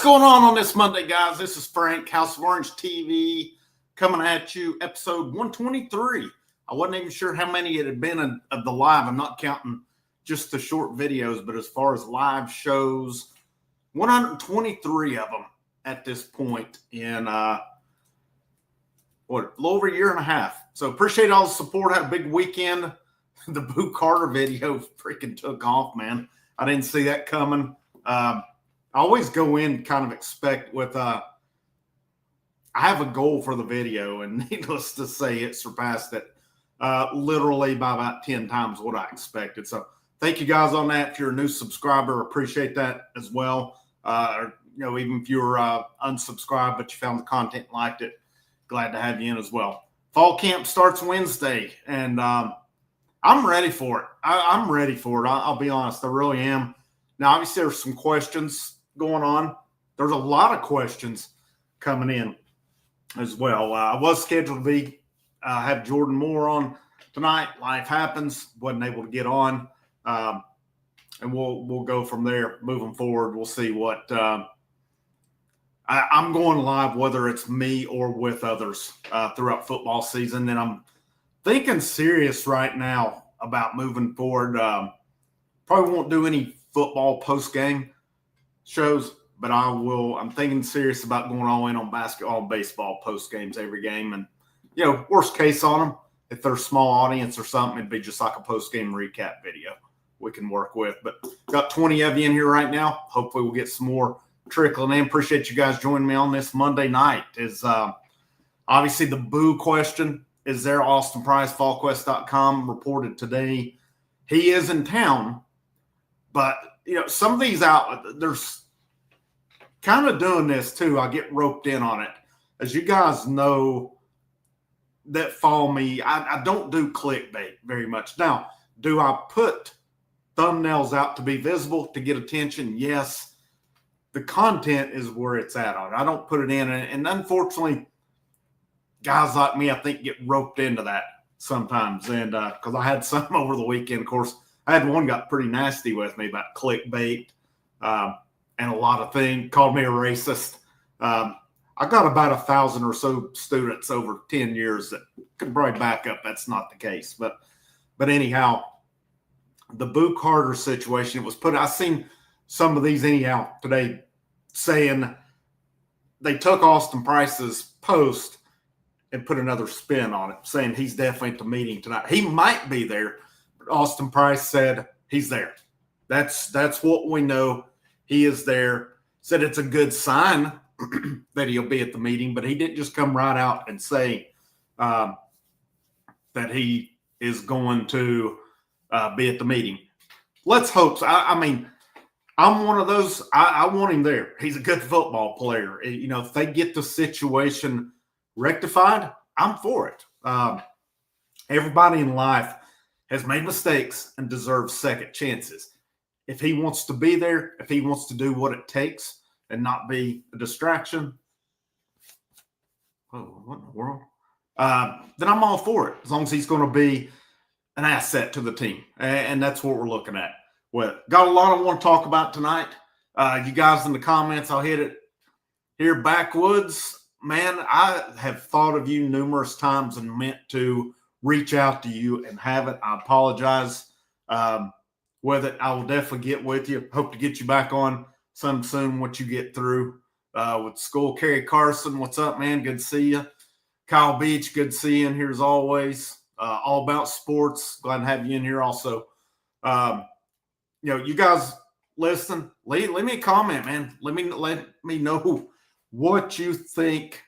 going on this Monday, guys? This is Frank, House of Orange TV, coming at you, episode 123. I wasn't even sure how many it had been of the live. I'm not counting just the short videos, but as far as live shows, 123 of them at this point in, a little over a year and a half. So appreciate all the support. Had a big weekend. The Boo Carter video freaking took off, man. I didn't see that coming. I always go in kind of expect with I have a goal for the video, and needless to say, it surpassed it literally by about 10 times what I expected. So thank you guys on that. If you're a new subscriber, appreciate that as well. Even if you're unsubscribed but you found the content and liked it, glad to have you in as well. Fall camp starts Wednesday, and I'm ready for it. I'm ready for it. I'll be honest. I really am. Now, obviously, there's some questions going on. There's a lot of questions coming in as well. I was scheduled to be have Jordan Moore on tonight. Life happens. Wasn't able to get on, and we'll go from there. Moving forward, we'll see what I'm going live, whether it's me or with others throughout football season. And I'm thinking serious right now about moving forward. Probably won't do any football post-game shows, but I will. I'm thinking serious about going all in on basketball and baseball post-games every game. And, worst case on them, if they're a small audience or something, it'd be just like a post-game recap video we can work with. But got 20 of you in here right now. Hopefully we'll get some more trickling in. Appreciate you guys joining me on this Monday night. Is obviously the Boo question is there. Austin Price, fallquest.com reported today he is in town. But, some of these there's kind of doing this too. I get roped in on it. As you guys know that follow me, I don't do clickbait very much. Now, do I put thumbnails out to be visible, to get attention? Yes. The content is where it's at on. I don't put it in. And unfortunately, guys like me, I think, get roped into that sometimes. And because I had some over the weekend, of course, I had one got pretty nasty with me about clickbait and a lot of things, called me a racist. I got about 1,000 or so students over 10 years that could probably back up that's not the case. But anyhow, the Boo Carter situation, it was put, I seen some of these anyhow today saying they took Austin Price's post and put another spin on it, saying he's definitely at the meeting tonight. He might be there, but Austin Price said he's there. That's what we know. He is there. Said it's a good sign that he'll be at the meeting, but he didn't just come right out and say that he is going to be at the meeting. Let's hope so. I mean, I'm one of those. I want him there. He's a good football player. If they get the situation rectified, I'm for it. Everybody in life has made mistakes and deserves second chances. If he wants to be there, if he wants to do what it takes and not be a distraction, what in the world? Then I'm all for it, as long as he's going to be an asset to the team. And that's what we're looking at. Well, got a lot I want to talk about tonight. You guys in the comments, I'll hit it here. Backwoods, man, I have thought of you numerous times and meant to reach out to you and haven't. I apologize. With it, I will definitely get with you. Hope to get you back on some soon once you get through with school. Kerry Carson, what's up, man? Good to see you. Kyle Beach, good to see you in here as always. All About Sports, glad to have you in here also. You guys listen, leave me a comment, man. Let me know what you think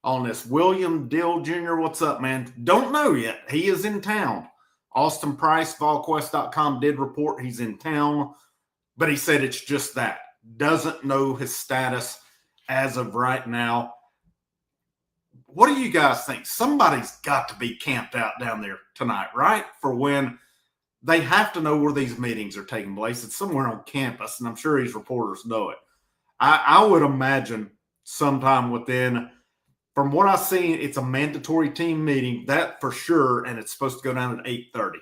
on this. William Dill Jr., what's up, man? Don't know yet. He is in town. Austin Price, VolQuest.com did report he's in town, but he said it's just that. Doesn't know his status as of right now. What do you guys think? Somebody's got to be camped out down there tonight, right? For when they have to know where these meetings are taking place. It's somewhere on campus, and I'm sure these reporters know it. I would imagine sometime within, from what I've seen, it's a mandatory team meeting, that for sure, and it's supposed to go down at 8:30.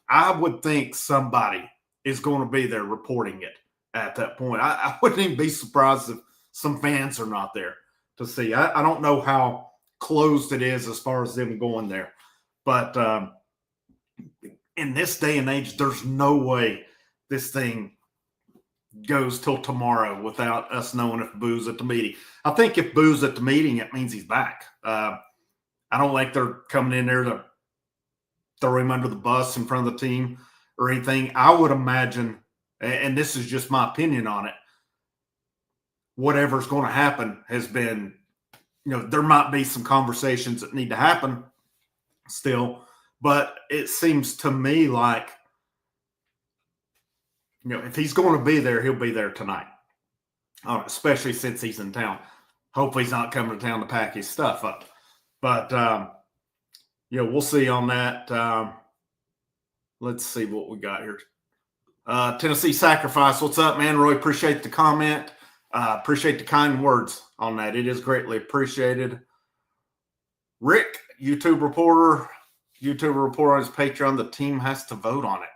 I would think somebody is going to be there reporting it at that point. I wouldn't even be surprised if some fans are not there to see. I don't know how closed it is as far as them going there. But in this day and age, there's no way this thing goes till tomorrow without us knowing if Boo's at the meeting. I think if Boo's at the meeting, it means he's back. I don't think they're coming in there to throw him under the bus in front of the team or anything. I would imagine, and this is just my opinion on it, whatever's going to happen has been, there might be some conversations that need to happen still, but it seems to me like, if he's going to be there, he'll be there tonight, especially since he's in town. Hopefully he's not coming to town to pack his stuff up. But, we'll see on that. Let's see what we got here. Tennessee Sacrifice. What's up, man? Really appreciate the comment. Appreciate the kind words on that. It is greatly appreciated. Rick, YouTube reporter on his Patreon. The team has to vote on it.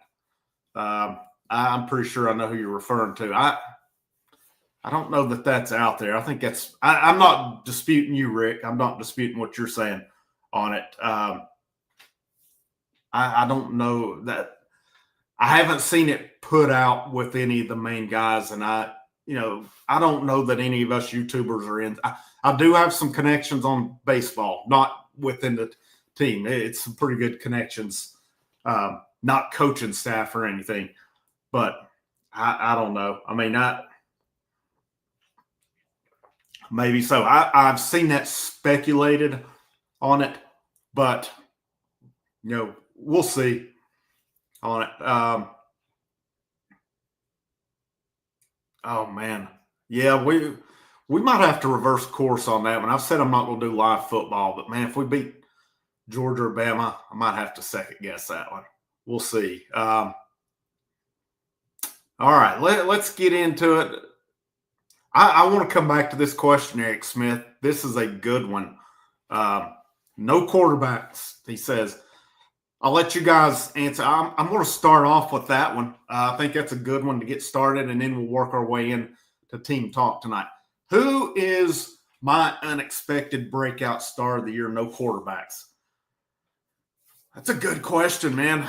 I'm pretty sure I know who you're referring to. I don't know that that's out there. I think that's – I'm not disputing you, Rick. I'm not disputing what you're saying on it. I don't know that – I haven't seen it put out with any of the main guys, and I don't know that any of us YouTubers are in. I do have some connections on baseball, not within the team. It's some pretty good connections, not coaching staff or anything. But I don't know. I mean, maybe so. I've seen that speculated on it, but we'll see on it. Oh man, yeah, we might have to reverse course on that one. I've said I'm not going to do live football, but man, if we beat Georgia or Bama, I might have to second guess that one. We'll see. All right, let's get into it. I want to come back to this question, Eric Smith. This is a good one. No quarterbacks, he says. I'll let you guys answer. I'm going to start off with that one. I think that's a good one to get started, and then we'll work our way in to team talk tonight. Who is my unexpected breakout star of the year? No quarterbacks. That's a good question, man.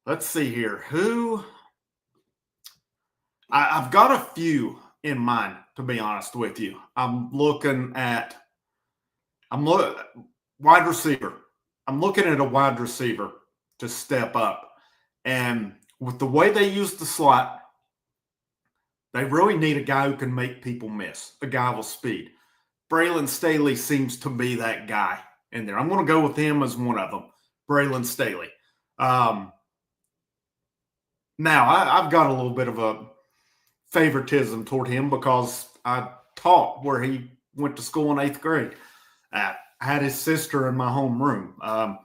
Let's see here. I've got a few in mind, to be honest with you. Wide receiver. I'm looking at a wide receiver to step up. And with the way they use the slot, they really need a guy who can make people miss, a guy with speed. Braylon Staley seems to be that guy in there. I'm going to go with him as one of them, Braylon Staley. Now, I've got a little bit of a favoritism toward him because I taught where he went to school in 8th grade. I had his sister in my homeroom.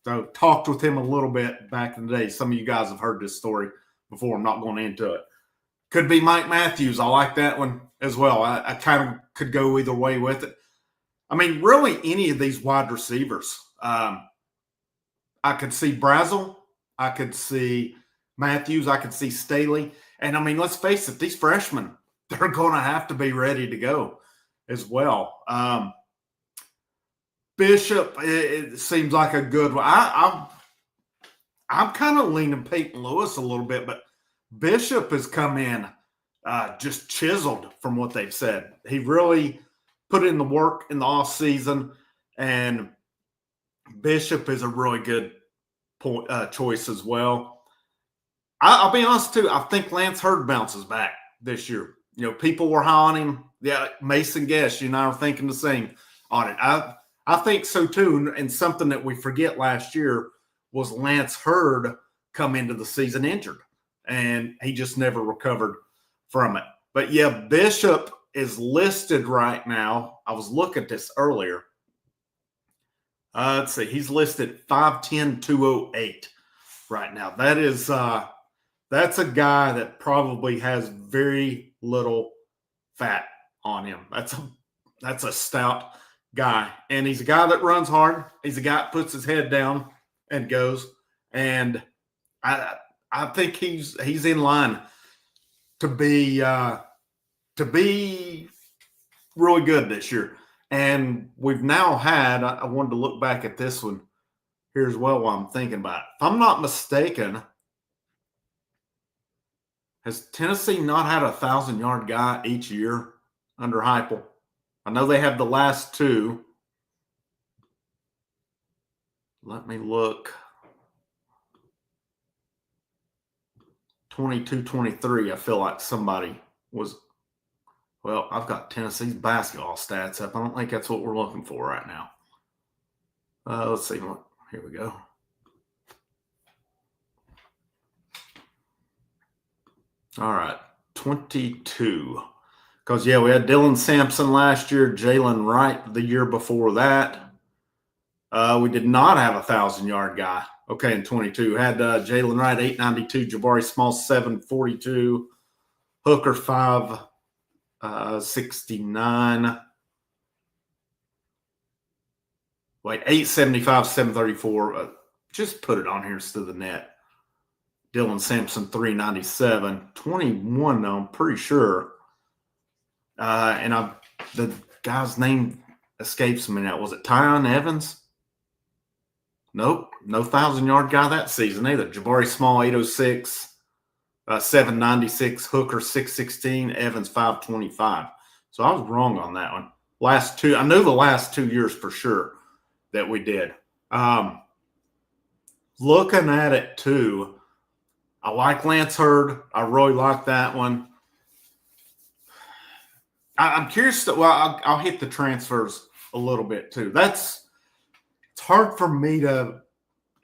So talked with him a little bit back in the day. Some of you guys have heard this story before. I'm not going into it. Could be Mike Matthews. I like that one as well. I kind of could go either way with it. I mean, really any of these wide receivers. I could see Brazel. I could see Matthews. I could see Staley. And, I mean, let's face it, these freshmen, they're going to have to be ready to go as well. Bishop, it seems like a good one. I'm kind of leaning Peyton Lewis a little bit, but Bishop has come in just chiseled from what they've said. He really put in the work in the offseason, and Bishop is a really good choice as well. I'll be honest, too. I think Lance Hurd bounces back this year. People were high on him. Yeah, Mason Guest, you and I are thinking the same on it. I think so, too. And something that we forget last year was Lance Hurd come into the season injured, and he just never recovered from it. But, yeah, Bishop is listed right now. I was looking at this earlier. Let's see. He's listed 5'10", 208 right now. That is that's a guy that probably has very little fat on him. That's a stout guy. And he's a guy that runs hard. He's a guy that puts his head down and goes. And I think he's in line to be to be really good this year. And we've now had, I wanted to look back at this one here as well while I'm thinking about it. If I'm not mistaken, has Tennessee not had a 1,000-yard guy each year under Heupel? I know they have the last two. Let me look. 22-23, I feel like somebody was – well, I've got Tennessee's basketball stats up. I don't think that's what we're looking for right now. Let's see. Here we go. All right, 22. Because, yeah, we had Dylan Sampson last year, Jalen Wright the year before that. We did not have a 1,000-yard guy. Okay, in 22. Had Jalen Wright, 892, Jabari Small, 742, Hooker, 569. Wait, 875, 734. Just put it on here instead of the net. Dylan Sampson, 397. 21, though, I'm pretty sure. And the guy's name escapes me now. Was it Tyon Evans? Nope, no 1,000-yard guy that season either. Jabari Small, 806, 796, Hooker, 616, Evans, 525. So I was wrong on that one. Last two, I knew the last 2 years for sure that we did. Looking at it too, I like Lance Hurd. I really like that one. I'm curious. I'll hit the transfers a little bit too. It's hard for me to.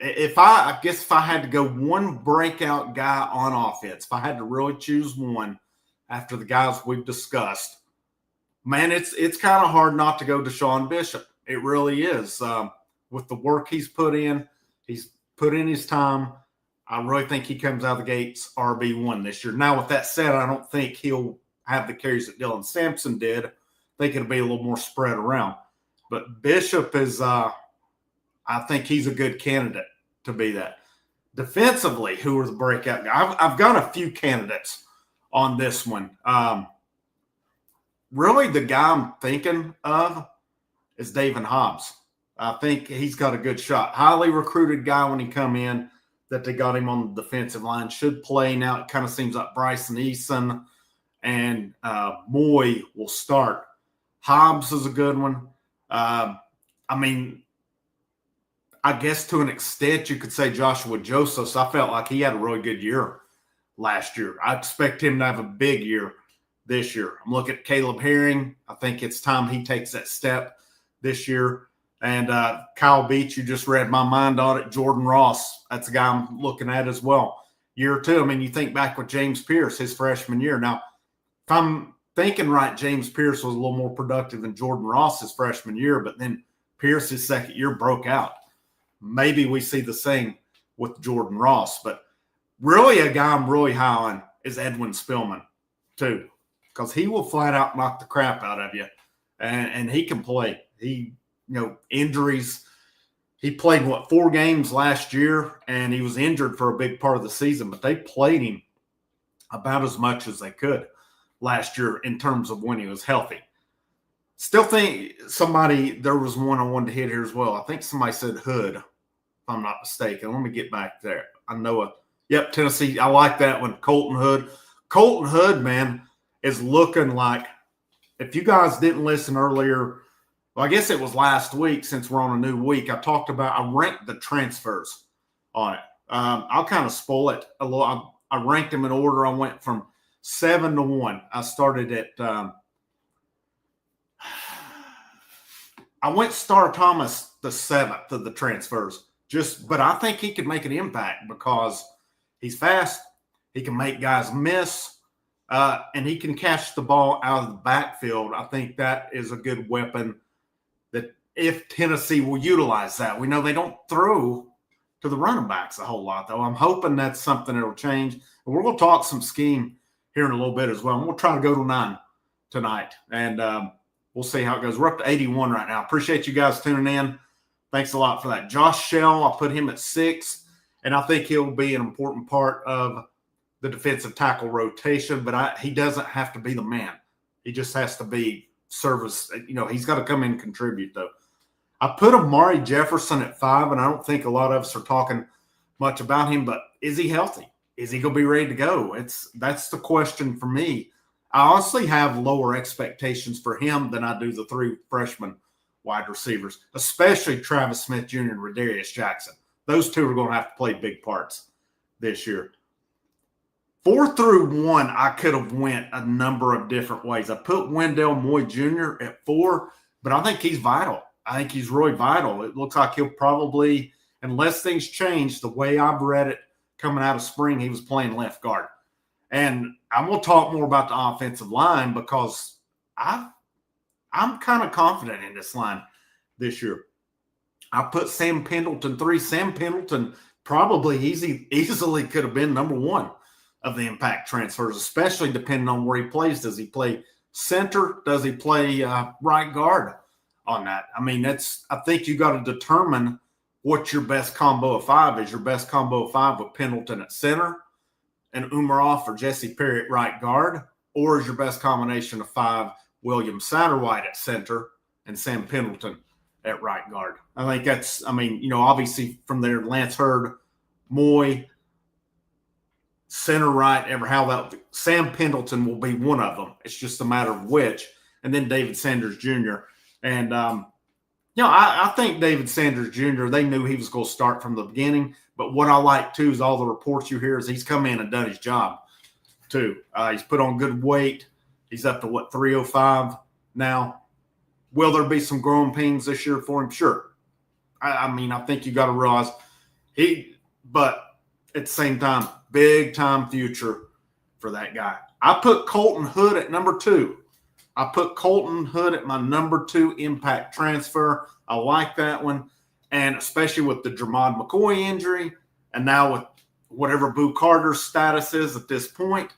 I guess if I had to go one breakout guy on offense, if I had to really choose one after the guys we've discussed, man, it's kind of hard not to go to Deshaun Bishop. It really is. With the work he's put in his time. I really think he comes out of the gates RB1 this year. Now, with that said, I don't think he'll have the carries that Dylan Sampson did. I think it'll be a little more spread around. But Bishop is, I think he's a good candidate to be that. Defensively, who are the breakout guys? I've got a few candidates on this one. Really, the guy I'm thinking of is David Hobbs. I think he's got a good shot. Highly recruited guy when he come in that they got him on the defensive line. Should play now. It kind of seems like Bryson Eason and Moy will start. Hobbs is a good one. I guess to an extent you could say Joshua Josephs. I felt like he had a really good year last year. I expect him to have a big year this year. I'm looking at Caleb Herring. I think it's time he takes that step this year. And Kyle Beach, you just read my mind on it. Jordan Ross, that's a guy I'm looking at as well. Year two, you think back with James Pierce, his freshman year. Now, if I'm thinking right, James Pierce was a little more productive than Jordan Ross his freshman year, but then Pierce's second year broke out. Maybe we see the same with Jordan Ross. But really a guy I'm really high on is Edwin Spillman, too, because he will flat out knock the crap out of you, and he can play. Injuries. He played, 4 games last year, and he was injured for a big part of the season, but they played him about as much as they could last year in terms of when he was healthy. Still think there was one I wanted to hit here as well. I think somebody said Hood, if I'm not mistaken. Let me get back there. I know Tennessee. I like that one. Colton Hood. Colton Hood, man, is looking like, if you guys didn't listen earlier, well, I guess it was last week since we're on a new week. I ranked the transfers on it. I'll kind of spoil it a little. I ranked them in order. I went from 7 to 1. I started at I went Star Thomas the 7th of the transfers. But I think he could make an impact because he's fast. He can make guys miss. And he can catch the ball out of the backfield. I think that is a good weapon that if Tennessee will utilize that. We know they don't throw to the running backs a whole lot, though. I'm hoping that's something that will change. And we're going to talk some scheme here in a little bit as well. And we'll try to go to 9 tonight. And we'll see how it goes. We're up to 81 right now. Appreciate you guys tuning in. Thanks a lot for that. Josh Shell, I'll put him at 6. And I think he'll be an important part of the defensive tackle rotation. But he doesn't have to be the man. He just has to be service. He's got to come in and contribute, though. I put Amari Jefferson at 5, and I don't think a lot of us are talking much about him, but is he healthy? Is he going to be ready to go? That's the question for me. I honestly have lower expectations for him than I do the 3 freshman wide receivers, especially Travis Smith Jr. and Radarius Jackson. Those 2 are going to have to play big parts this year. 4 through 1, I could have went a number of different ways. I put Wendell Moy Jr. at 4, but I think he's vital. I think he's really vital. It looks like he'll probably, unless things change, the way I've read it coming out of spring, he was playing left guard. And I'm going to talk more about the offensive line because I'm kind of confident in this line this year. I put Sam Pendleton 3. Sam Pendleton probably easily could have been number 1 of the impact transfers, especially depending on where he plays. Does he play center? Does he play right guard on that? I mean, I think you got to determine what your best combo of 5 is. Your best combo of 5 with Pendleton at center and Umarov or Jesse Perry at right guard, or is your best combination of 5 William Satterwhite at center and Sam Pendleton at right guard? I think obviously from there, Lance Hurd, Moy, center right, Sam Pendleton will be one of them. It's just a matter of which. And then David Sanders Jr. And, I think David Sanders Jr., they knew he was going to start from the beginning. But what I like, too, is all the reports you hear is he's come in and done his job, too. He's put on good weight. He's up to, 305 now. Will there be some growing pains this year for him? Sure. I think you got to realize but at the same time, big time future for that guy. I put Colton Hood at number 2. I put Colton Hood at my number 2 impact transfer. I like that one. And especially with the Jermod McCoy injury and now with whatever Boo Carter's status is at this point,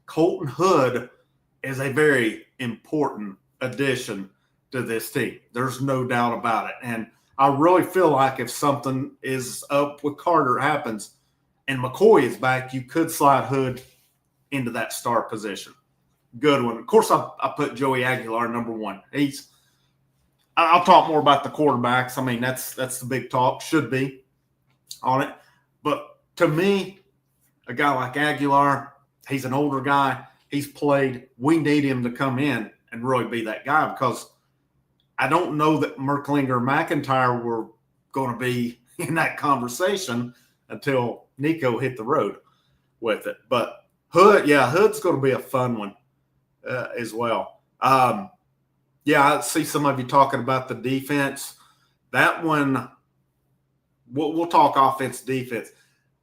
Colton Hood is a very important addition to this team. There's no doubt about it. And I really feel like if something is up with Carter happens and McCoy is back, you could slide Hood into that star position. Good one. Of course, I put Joey Aguilar number 1. I'll talk more about the quarterbacks. I mean, that's the big talk, should be on it. But to me, a guy like Aguilar, he's an older guy. He's played. We need him to come in and really be that guy because I don't know that Merklinger or McIntyre were going to be in that conversation until Nico hit the road with it. But Hood's going to be a fun one as well. I see some of you talking about the defense. That one, we'll talk offense, defense.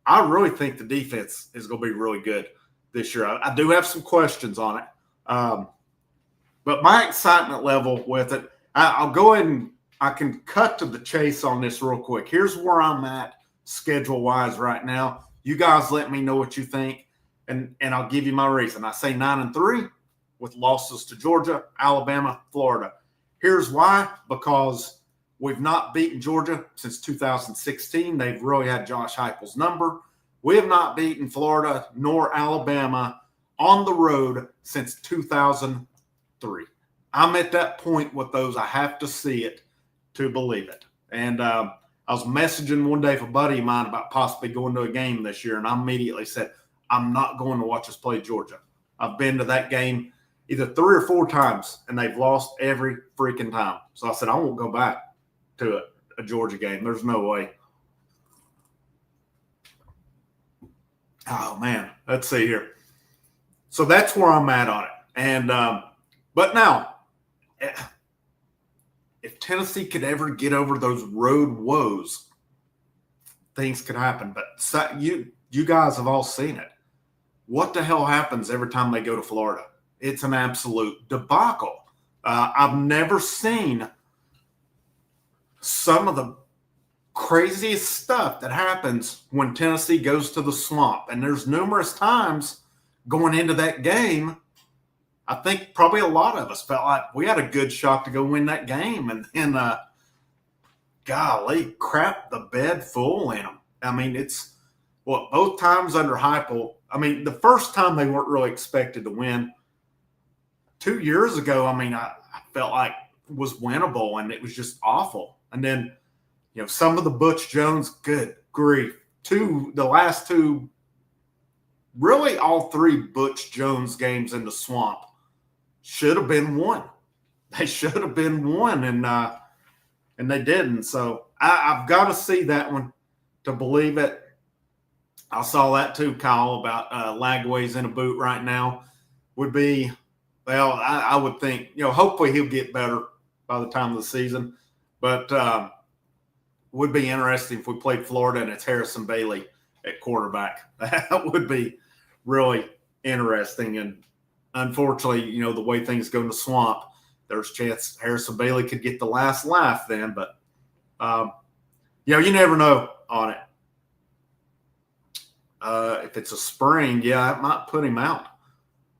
I really think the defense is going to be really good this year. I do have some questions on it. But my excitement level with it, I'll go ahead and I can cut to the chase on this real quick. Here's where I'm at schedule-wise right now. You guys let me know what you think, and I'll give you my reason. I say 9-3 with losses to Georgia, Alabama, Florida. Here's why. Because we've not beaten Georgia since 2016. They've really had Josh Heupel's number. We have not beaten Florida nor Alabama on the road since 2003. I'm at that point with those. I have to see it to believe it. And I was messaging one day with a buddy of mine about possibly going to a game this year, and I immediately said, I'm not going to watch us play Georgia. I've been to that game either 3 or 4 times, and they've lost every freaking time. So I said, I won't go back to a Georgia game. There's no way. Oh, man. Let's see here. So that's where I'm at on it. And but now, if Tennessee could ever get over those road woes, things could happen. But you guys have all seen it. What the hell happens every time they go to Florida? It's an absolute debacle. I've never seen some of the craziest stuff that happens when Tennessee goes to the Swamp. And there's numerous times going into that game, I think probably a lot of us felt like we had a good shot to go win that game. And then, golly, crap the bed full in them. I mean, it's both times under Heupel. I mean, the first time they weren't really expected to win. 2 years ago, I mean, I felt like it was winnable, and it was just awful. And then, some of the Butch Jones, good grief, the last two, really all three Butch Jones games in the Swamp should have been won. They should have been won, and they didn't. So I've got to see that one to believe it. I saw that too, Kyle, about Lagway's in a boot right now. Would be, well, I would think, hopefully he'll get better by the time of the season. But would be interesting if we played Florida and it's Harrison Bailey at quarterback. That would be really interesting. And unfortunately, the way things go in the Swamp, there's a chance Harrison Bailey could get the last laugh then. But, you never know on it. If it's a spring, it might put him out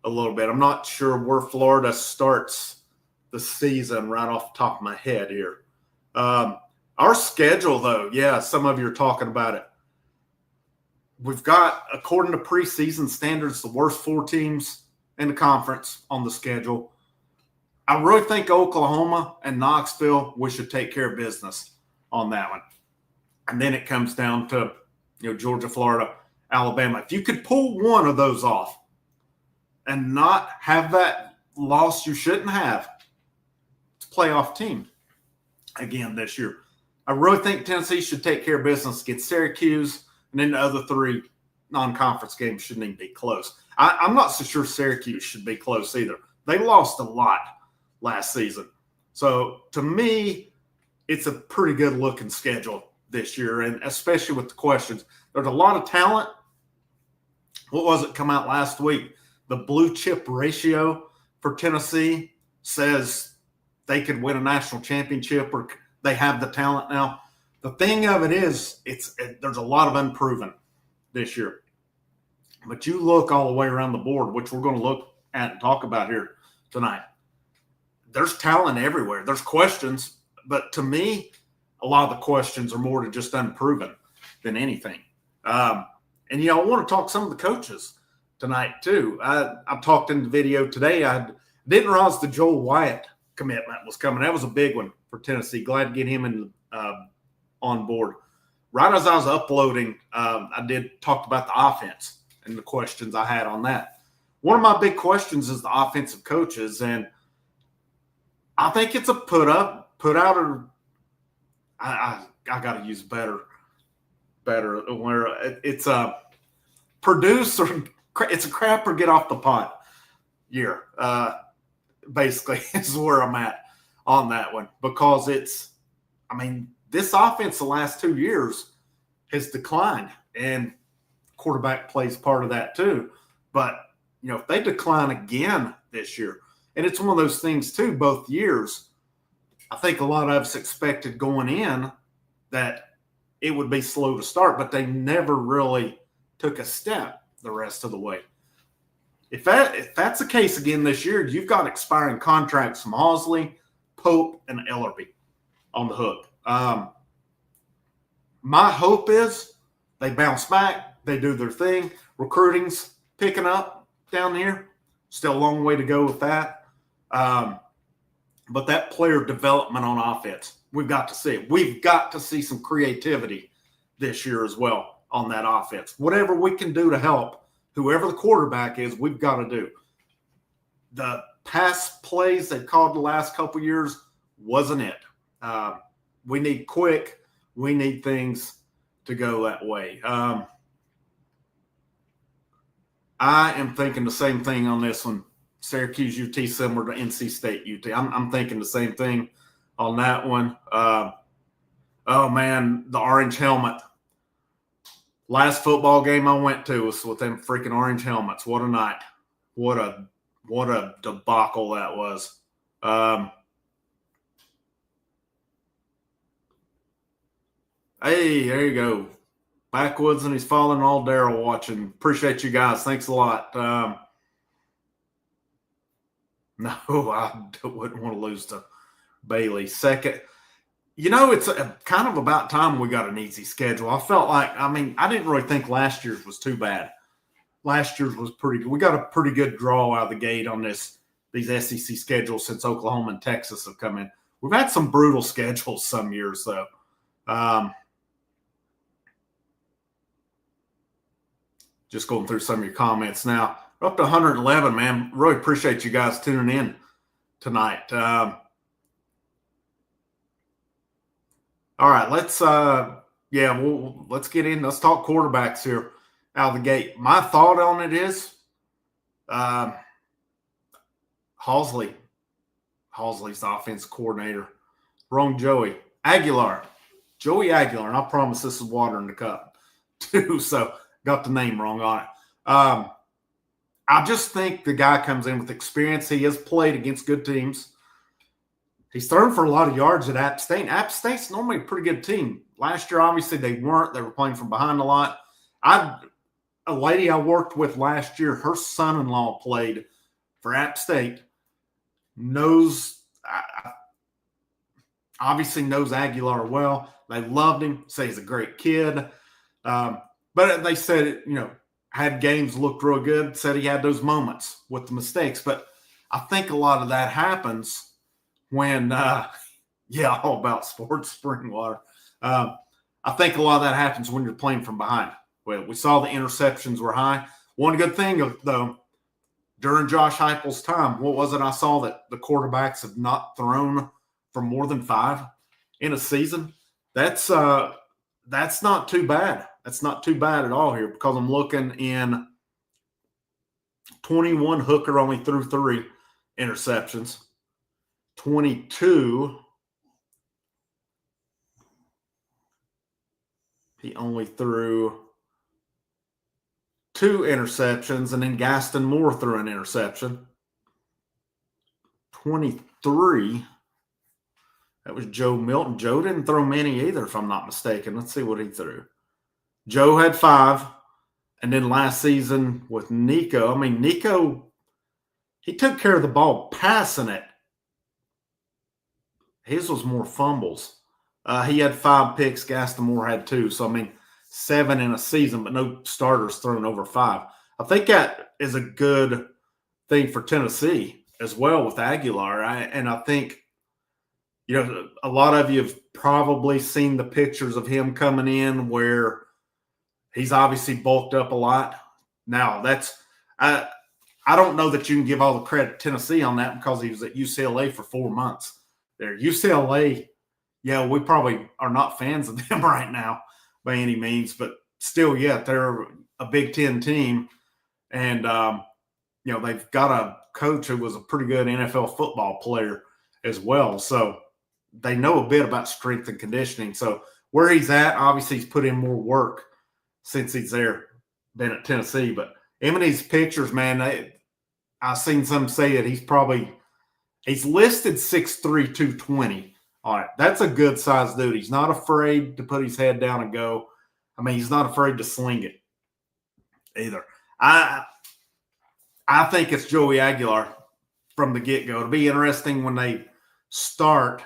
a little bit. I'm not sure where Florida starts the season right off the top of my head here. Our schedule, though, some of you are talking about it. We've got, according to preseason standards, the worst 4 teams in the conference on the schedule. I really think Oklahoma and Knoxville, we should take care of business on that one. And then it comes down to, Georgia, Florida, Alabama. If you could pull one of those off and not have that loss you shouldn't have, it's a playoff team again this year. I really think Tennessee should take care of business against Syracuse, and then the other 3 non-conference games shouldn't even be close. I'm not so sure Syracuse should be close either. They lost a lot last season. So to me, it's a pretty good looking schedule this year, and especially with the questions. There's a lot of talent. What was it come out last week? The blue chip ratio for Tennessee says they could win a national championship, or they have the talent now. The thing of it is, there's a lot of unproven this year. But you look all the way around the board, which we're going to look at and talk about here tonight. There's talent everywhere. There's questions, but to me, a lot of the questions are more to just unproven than anything. I want to talk some of the coaches tonight too. I talked in the video today. I didn't realize the Joel Wyatt commitment was coming. That was a big one for Tennessee. Glad to get him on board. Right as I was uploading, I did talk about the offense and the questions I had on that. One of my big questions is the offensive coaches, and I think it's a put out, or I got to use better. Where it's a produce, or it's a crap or get off the pot year. Basically, is where I'm at on that one, because this offense the last 2 years has declined, and quarterback plays part of that too. But if they decline again this year, and it's one of those things too, both years, I think a lot of us expected going in that it would be slow to start, but they never really took a step the rest of the way. If that's the case again this year, you've got expiring contracts from Hausley, Pope, and Ellerby on the hook. My hope is they bounce back, they do their thing. Recruiting's picking up down here. Still a long way to go with that. But that player development on offense, we've got to see it. We've got to see some creativity this year as well on that offense. Whatever we can do to help whoever the quarterback is, we've got to do. The pass plays they called the last couple of years wasn't it. We need quick. We need things to go that way. I am thinking the same thing on this one. Syracuse UT similar to NC State UT. I'm thinking the same thing on that one. Oh man, the orange helmet. Last football game I went to was with them freaking orange helmets. What a night. What a debacle that was. Hey, there you go. Backwoods and he's falling all Daryl watching. Appreciate you guys. Thanks a lot. No, I wouldn't want to lose to Bailey. Second, it's kind of about time we got an easy schedule. I felt like, I didn't really think last year's was too bad. Last year's was pretty good. We got a pretty good draw out of the gate on this these SEC schedules since Oklahoma and Texas have come in. We've had some brutal schedules some years, though. Just going through some of your comments now. We're up to 111, man. Really appreciate you guys tuning in tonight. All right, let's let's get in. Let's talk quarterbacks here out of the gate. My thought on it is Halsley's the offense coordinator. Wrong Joey Aguilar, and I promise this is water in the cup too. So got the name wrong on it. I just think the guy comes in with experience. He has played against good teams. He's thrown for a lot of yards at App State. App State's normally a pretty good team. Last year, obviously, they weren't. They were playing from behind a lot. A lady I worked with last year, her son-in-law played for App State. Obviously knows Aguilar well. They loved him. Say he's a great kid. But they said, had games looked real good. Said he had those moments with the mistakes. But I think a lot of that happens when, all about sports, spring water. I think a lot of that happens when you're playing from behind. Well, we saw the interceptions were high. One good thing, though, during Josh Heupel's time, what was it I saw that the quarterbacks have not thrown for more than 5 in a season? That's not too bad. That's not too bad at all here, because I'm looking in 21, Hooker only threw 3 interceptions. 22, he only threw 2 interceptions, and then Gaston Moore threw an interception. 23, that was Joe Milton. Joe didn't throw many either, if I'm not mistaken. Let's see what he threw. Joe had 5, and then last season with Nico, Nico, he took care of the ball passing it. His was more fumbles. He had 5 picks. Gaston Moore had 2. So, 7 in a season, but no starters thrown over 5. I think that is a good thing for Tennessee as well with Aguilar. And I think, a lot of you have probably seen the pictures of him coming in where he's obviously bulked up a lot. Now, I don't know that you can give all the credit to Tennessee on that, because he was at UCLA for 4 months. There, UCLA, we probably are not fans of them right now by any means, but still, they're a Big Ten team, and they've got a coach who was a pretty good NFL football player as well, so they know a bit about strength and conditioning. So where he's at, obviously, he's put in more work since he's been at Tennessee. But Emily's pictures, man, I've seen some say that he's listed 6'3", 220. All right, that's a good size dude. He's not afraid to put his head down and go. He's not afraid to sling it either. I think it's Joey Aguilar from the get-go. It'll be interesting when they start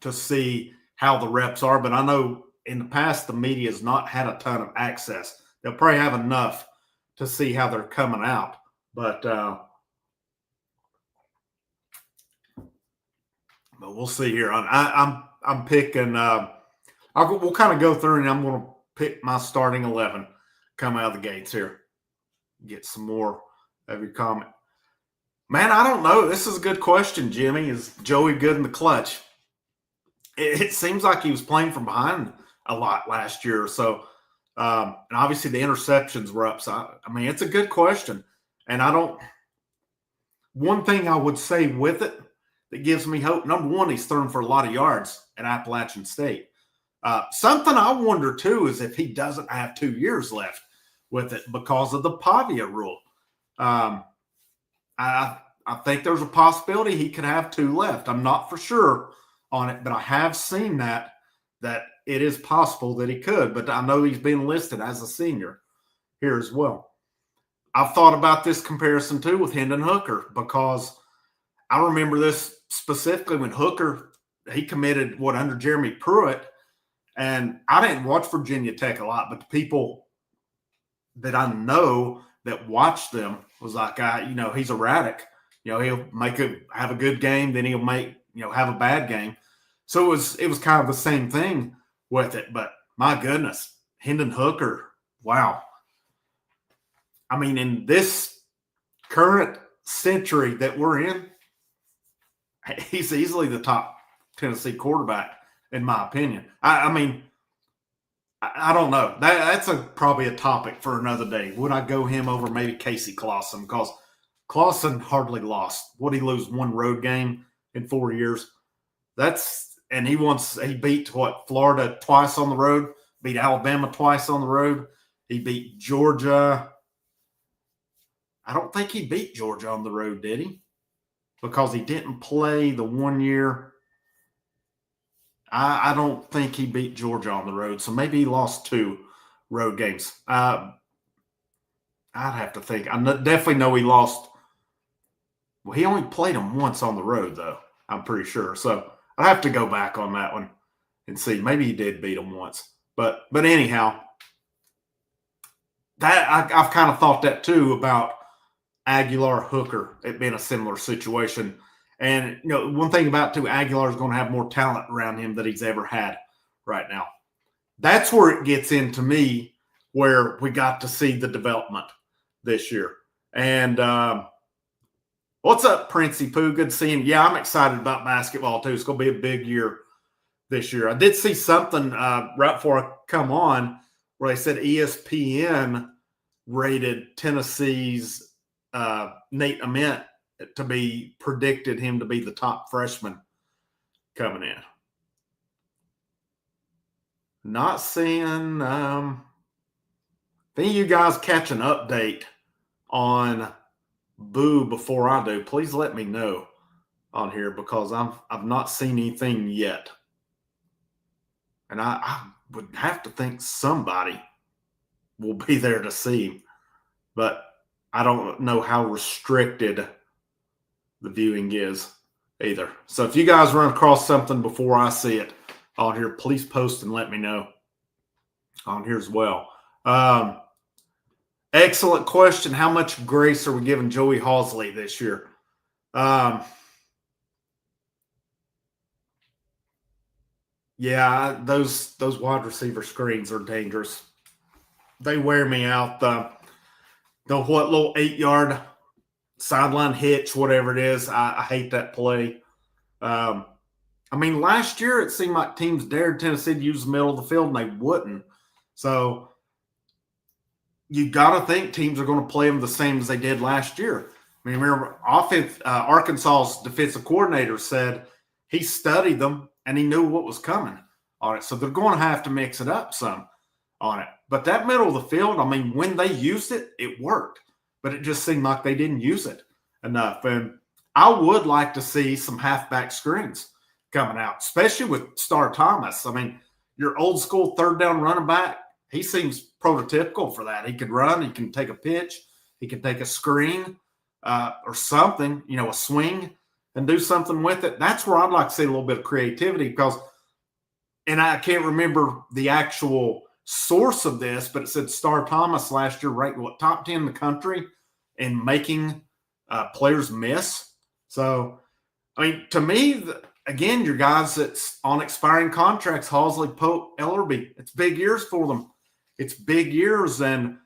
to see how the reps are, but I know in the past the media has not had a ton of access. They'll probably have enough to see how they're coming out, but we'll see here. I'm picking. We'll kind of go through, and I'm going to pick my starting 11 coming out of the gates here. Get some more of your comment. Man, I don't know. This is a good question, Jimmy. Is Joey good in the clutch? It seems like he was playing from behind a lot last year. So, and obviously the interceptions were up. So, it's a good question. And one thing I would say with it that gives me hope, number one, he's thrown for a lot of yards at Appalachian State. Something I wonder, too, is if he doesn't have 2 years left with it because of the Pavia rule. I think there's a possibility he could have 2 left. I'm not for sure on it, but I have seen that it is possible that he could. But I know he's been listed as a senior here as well. I've thought about this comparison, too, with Hendon Hooker, because I remember this specifically when Hooker, he committed under Jeremy Pruitt. And I didn't watch Virginia Tech a lot, but the people that I know that watched them was like, he's erratic. He'll have a good game, then he'll have a bad game. So it was kind of the same thing with it. But my goodness, Hendon Hooker, wow. I mean, in this current century that we're in, he's easily the top Tennessee quarterback, in my opinion. I mean, I don't know. That's probably a topic for another day. Would I go him over maybe Casey Clausen? Because Clausen hardly lost. Would he lose one road game in 4 years? He beat Florida twice on the road, beat Alabama twice on the road. He beat Georgia. I don't think he beat Georgia on the road, did he? Because he didn't play the 1 year. I don't think he beat Georgia on the road, so maybe he lost 2 road games. I'd have to think. I definitely know he lost. Well, he only played them once on the road, though, I'm pretty sure. So I'd have to go back on that one and see. Maybe he did beat them once. But anyhow, I've kind of thought that too about Aguilar Hooker. It being a similar situation. And, one thing about too, Aguilar is going to have more talent around him than he's ever had right now. That's where it gets into me, where we got to see the development this year. And what's up, Princey Pooh? Good seeing you. Yeah, I'm excited about basketball too. It's going to be a big year this year. I did see something right before I come on where they said ESPN rated Tennessee's Nate Ament to be predicted him to be the top freshman coming in. Not seeing any of you guys catch an update on Boo before I do. Please let me know on here because I've not seen anything yet. And I would have to think somebody will be there to see him. But I don't know how restricted the viewing is either. So if you guys run across something before I see it on here, please post and let me know on here as well. Excellent question. How much grace are we giving Joey Halzle this year? Yeah, those wide receiver screens are dangerous. They wear me out. The little 8-yard sideline hitch, whatever it is. I hate that play. I mean, last year it seemed like teams dared Tennessee to use the middle of the field, and they wouldn't. So you got to think teams are going to play them the same as they did last year. I mean, remember, Arkansas's defensive coordinator said he studied them and he knew what was coming on it. So they're going to have to mix it up some on it. But that middle of the field, I mean, when they used it, it worked. But it just seemed like they didn't use it enough. And I would like to see some halfback screens coming out, especially with Star Thomas. I mean, your old school third down running back, he seems prototypical for that. He could run, he can take a pitch, he can take a screen or something, a swing and do something with it. That's where I'd like to see a little bit of creativity and I can't remember the actual source of this, but it said Star Thomas last year ranked top 10 in the country in making players miss. So, I mean, to me, again, your guys that's on expiring contracts, Halzle, Pope, Ellerby, it's big years for them. It's big years. And,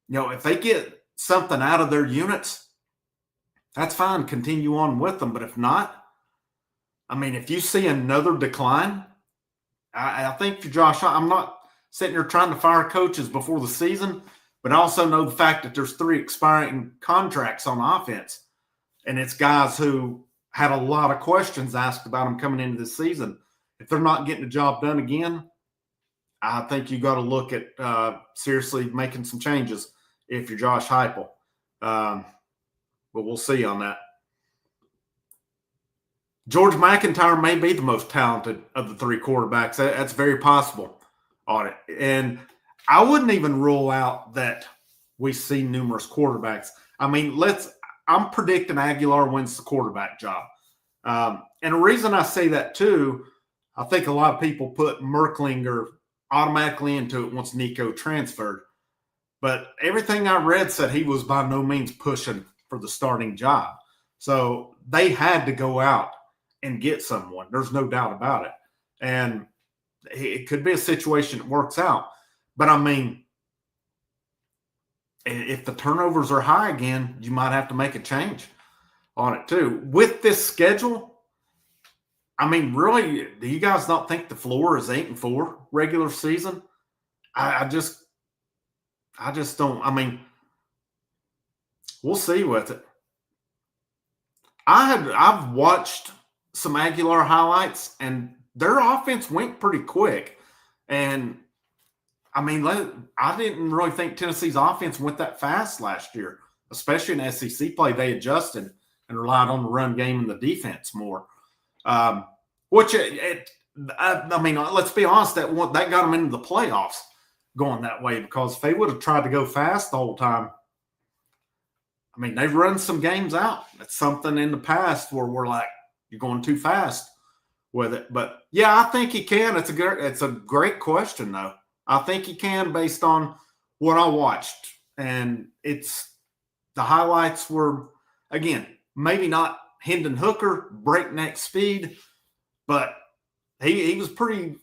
if they get something out of their units, that's fine. Continue on with them. But if not, I mean, if you see another decline, I think for Josh, I'm not sitting here trying to fire coaches before the season, but I also know the fact that there's 3 expiring contracts on offense. And it's guys who had a lot of questions asked about them coming into this season. If they're not getting the job done again, I think you got to look at seriously making some changes if you're Josh Heupel. But we'll see on that. George McIntyre may be the most talented of the 3 quarterbacks. That's very possible on it. And I wouldn't even rule out that we see numerous quarterbacks. I mean, I'm predicting Aguilar wins the quarterback job. And the reason I say that too, I think a lot of people put Merklinger automatically into it once Nico transferred. But everything I read said he was by no means pushing for the starting job. So they had to go out and get someone. There's no doubt about it. And it could be a situation that works out. But I mean, if the turnovers are high again, you might have to make a change on it too. With this schedule, I mean, really, do you guys not think the floor is 8-4 regular season? I just don't. I mean, we'll see with it. I've watched some Aguilar highlights, and their offense went pretty quick. And I mean, I didn't really think Tennessee's offense went that fast last year, especially in SEC play. They adjusted and relied on the run game and the defense more. Which I mean, let's be honest, that got them into the playoffs going that way, because if they would have tried to go fast the whole time, I mean, they've run some games out. That's something in the past where we're like, you're going too fast with it. But yeah, I think he can. It's a great question though. I think he can based on what I watched. And the highlights were, again, maybe not Hendon Hooker, breakneck speed, but he was pretty,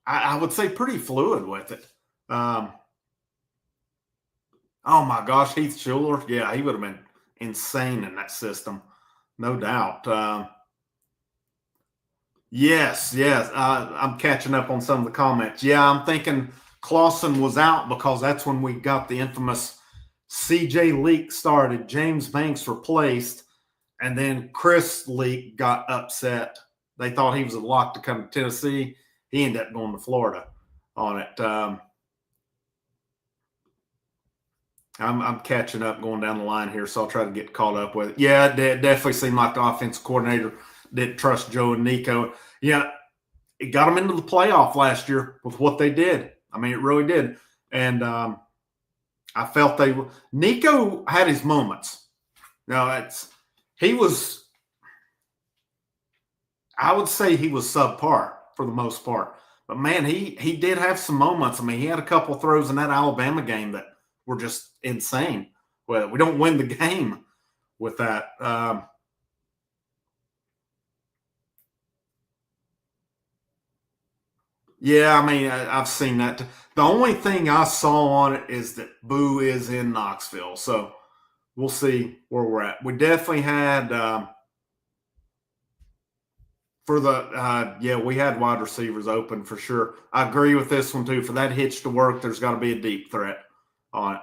I would say, pretty fluid with it. Oh my gosh, Heath Schuler. Yeah, he would have been insane in that system. No doubt. Yes. I'm catching up on some of the comments. Yeah, I'm thinking Clausen was out because that's when we got the infamous CJ Leak started. James Banks replaced, and then Chris Leak got upset. They thought he was a lock to come to Tennessee. He ended up going to Florida on it. I'm catching up going down the line here, so I'll try to get caught up with it. Yeah, it definitely seemed like the offensive coordinator didn't trust Joe and Nico. Yeah, it got them into the playoff last year with what they did. I mean, it really did. And I felt Nico had his moments. Now, I would say he was subpar for the most part. But, man, he did have some moments. I mean, he had a couple of throws in that Alabama game that were just insane. Well, we don't win the game with that. Yeah, I mean, I've seen that. The only thing I saw on it is that Boo is in Knoxville. So we'll see where we're at. We definitely had we had wide receivers open for sure. I agree with this one too. For that hitch to work, there's got to be a deep threat on it.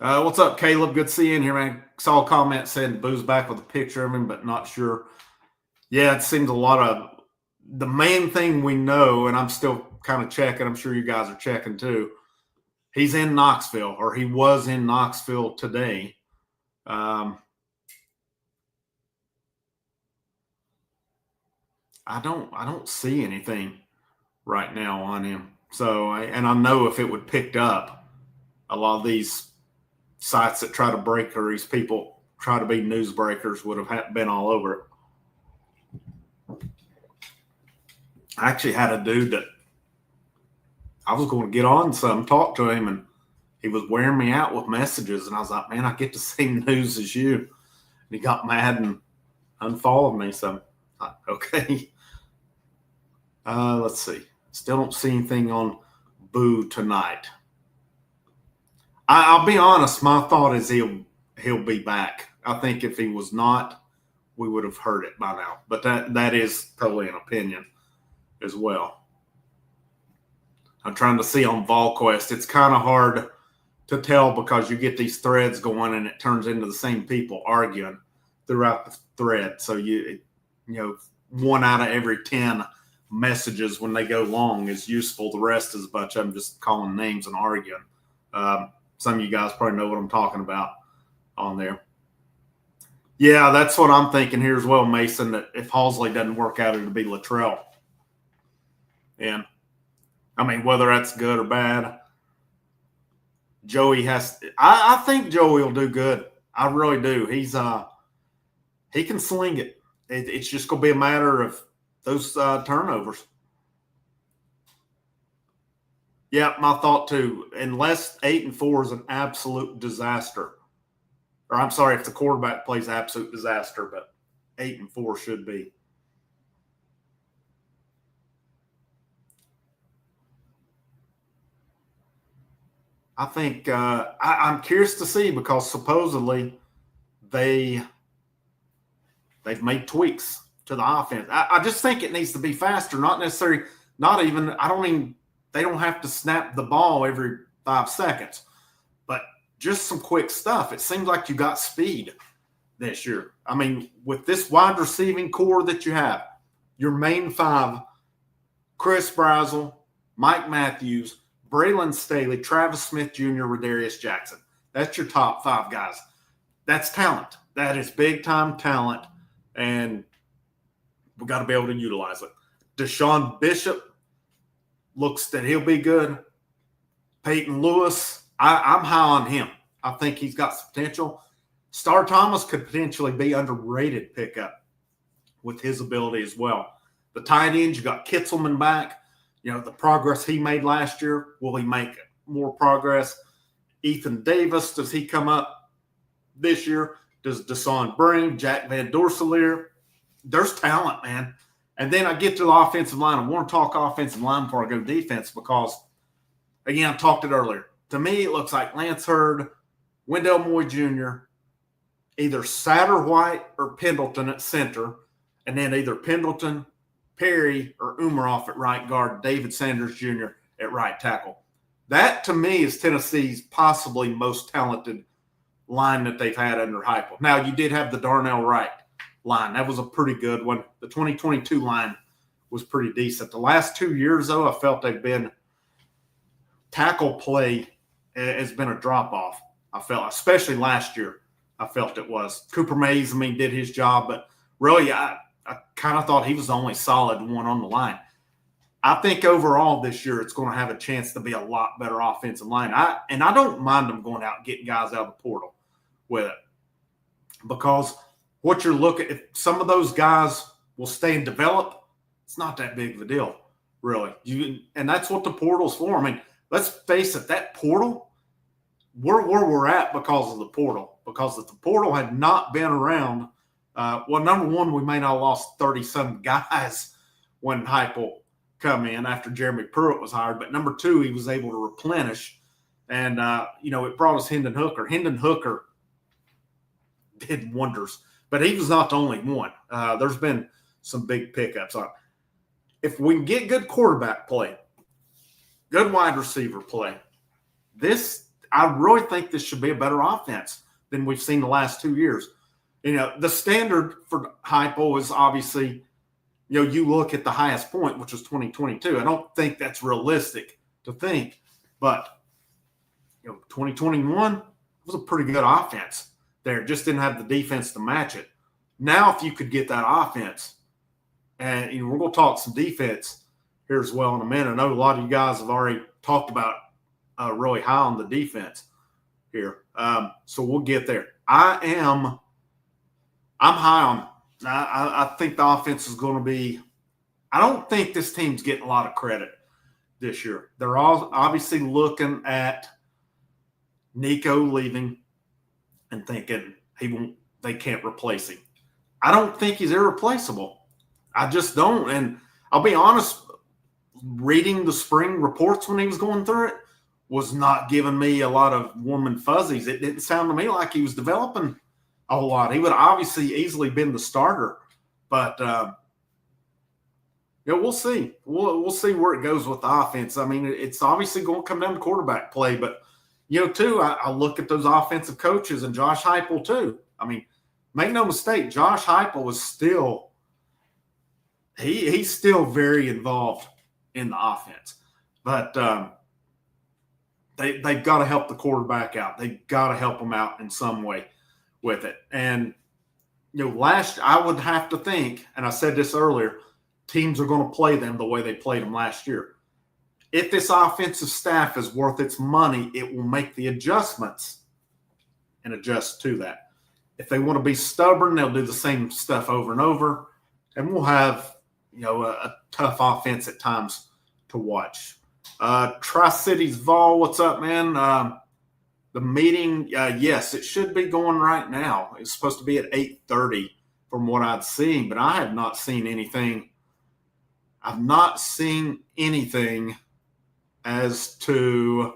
What's up, Caleb? Good to see you in here, man. Saw a comment saying Boo's back with a picture of him, but not sure. Yeah, it seems a lot of the main thing we know, and I'm still kind of checking. I'm sure you guys are checking too. He's in Knoxville, or he was in Knoxville today. I don't see anything right now on him. So, and I know if it would picked up, a lot of these sites that try to break, or these people try to be news breakers, would have been all over it. I actually had a dude that I was going to get on some, talk to him, and he was wearing me out with messages. And I was like, man, I get the same news as you. And he got mad and unfollowed me. So, okay. Let's see. Still don't see anything on Boo tonight. I'll be honest. My thought is he'll be back. I think if he was not, we would have heard it by now. But that is totally an opinion as well. I'm trying to see on VolQuest. It's kind of hard to tell because you get these threads going and it turns into the same people arguing throughout the thread. So you know, 1 out of every 10 messages when they go long is useful. The rest is a bunch of them just calling names and arguing. Some of you guys probably know what I'm talking about on there. Yeah, that's what I'm thinking here as well, Mason, that if Halsley doesn't work out, it'll be Luttrell. And, I mean, whether that's good or bad, Joey I think Joey will do good. I really do. He can sling it. It's just going to be a matter of those turnovers. Yeah, my thought too. Unless 8-4 is an absolute disaster, or I'm sorry, if the quarterback plays absolute disaster, but 8-4 should be. I think I'm curious to see because supposedly they've made tweaks to the offense. I just think it needs to be faster, not necessarily, not even, I don't even, they don't have to snap the ball every 5 seconds, but just some quick stuff. It seems like you got speed this year. I mean, with this wide receiving core that you have, your main 5, Chris Brazel, Mike Matthews, Braylon Staley, Travis Smith Jr., Rodarius Jackson. That's your top 5 guys. That's talent. That is big-time talent, and we got to be able to utilize it. Deshaun Bishop looks that he'll be good. Peyton Lewis, I'm high on him. I think he's got some potential. Star Thomas could potentially be underrated pickup with his ability as well. The tight ends, you got Kitzelman back. You know, the progress he made last year, will he make more progress? Ethan Davis, does he come up this year? Does Deshaun Breen, Jack Van Dorsalier? There's talent, man. And then I get to the offensive line. I want to talk offensive line before I go defense because, again, I talked it earlier. To me, it looks like Lance Hurd, Wendell Moore Jr., either Satterwhite or Pendleton at center, and then either Pendleton, Perry, or Umaroff at right guard, David Sanders Jr. at right tackle. That, to me, is Tennessee's possibly most talented line that they've had under Heupel. Now, you did have the Darnell Wright line. That was a pretty good one. The 2022 line was pretty decent. The last 2 years, though, I felt they've been tackle play has been a drop-off. I felt, especially last year, I felt it was. Cooper Mays, I mean, did his job, but really, I kind of thought he was the only solid one on the line. I think overall this year it's going to have a chance to be a lot better offensive line. I don't mind them going out and getting guys out of the portal with it because what you're looking, if some of those guys will stay and develop, it's not that big of a deal, really. And that's what the portal's for. I mean, let's face it, that portal, we're where we're at because of the portal. Because if the portal had not been around, well, number one, we may not have lost 30-some guys when Heupel come in after Jeremy Pruitt was hired. But number two, he was able to replenish. And, it brought us Hendon Hooker. Hendon Hooker did wonders. But he was not the only one. There's been some big pickups. If we can get good quarterback play, good wide receiver play, I really think this should be a better offense than we've seen the last 2 years. The standard for Heupel is obviously, you look at the highest point, which was 2022. I don't think that's realistic to think, but 2021 was a pretty good offense there. Just didn't have the defense to match it. Now, if you could get that offense, and we're going to talk some defense here as well in a minute. I know a lot of you guys have already talked about really high on the defense here. So we'll get there. I'm high on. I think the offense is going to be. I don't think this team's getting a lot of credit this year. They're all obviously looking at Nico leaving and thinking they can't replace him. I don't think he's irreplaceable. I just don't. And I'll be honest, reading the spring reports when he was going through it was not giving me a lot of warm and fuzzies. It didn't sound to me like he was developing a whole lot. He would have obviously easily been the starter, but we'll see. We'll see where it goes with the offense. I mean, it's obviously going to come down to quarterback play, but too, I look at those offensive coaches and Josh Heupel too. I mean, make no mistake, Josh Heupel was still he's still very involved in the offense, but they've got to help the quarterback out. They've got to help him out in some way with it. And, I would have to think, and I said this earlier, teams are going to play them the way they played them last year. If this offensive staff is worth its money, it will make the adjustments and adjust to that. If they want to be stubborn, they'll do the same stuff over and over, and we'll have, a tough offense at times to watch. Tri-Cities Vol, what's up, man? The meeting, yes, it should be going right now. It's supposed to be at 8:30 from what I've seen, but I have not seen anything. I've not seen anything as to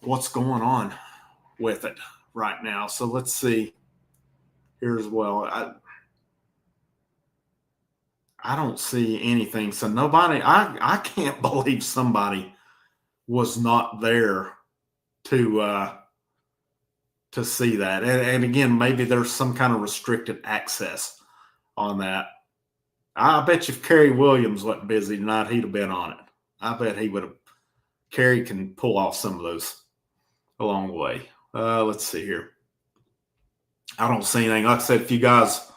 what's going on with it right now. So let's see here as well. I don't see anything. So nobody, I can't believe somebody was not there to see that. And again, maybe there's some kind of restricted access on that. I bet you if Kerry Williams wasn't busy tonight, he'd have been on it. I bet he would have. Kerry can pull off some of those along the way. Let's see here. I don't see anything. Like I said, if you guys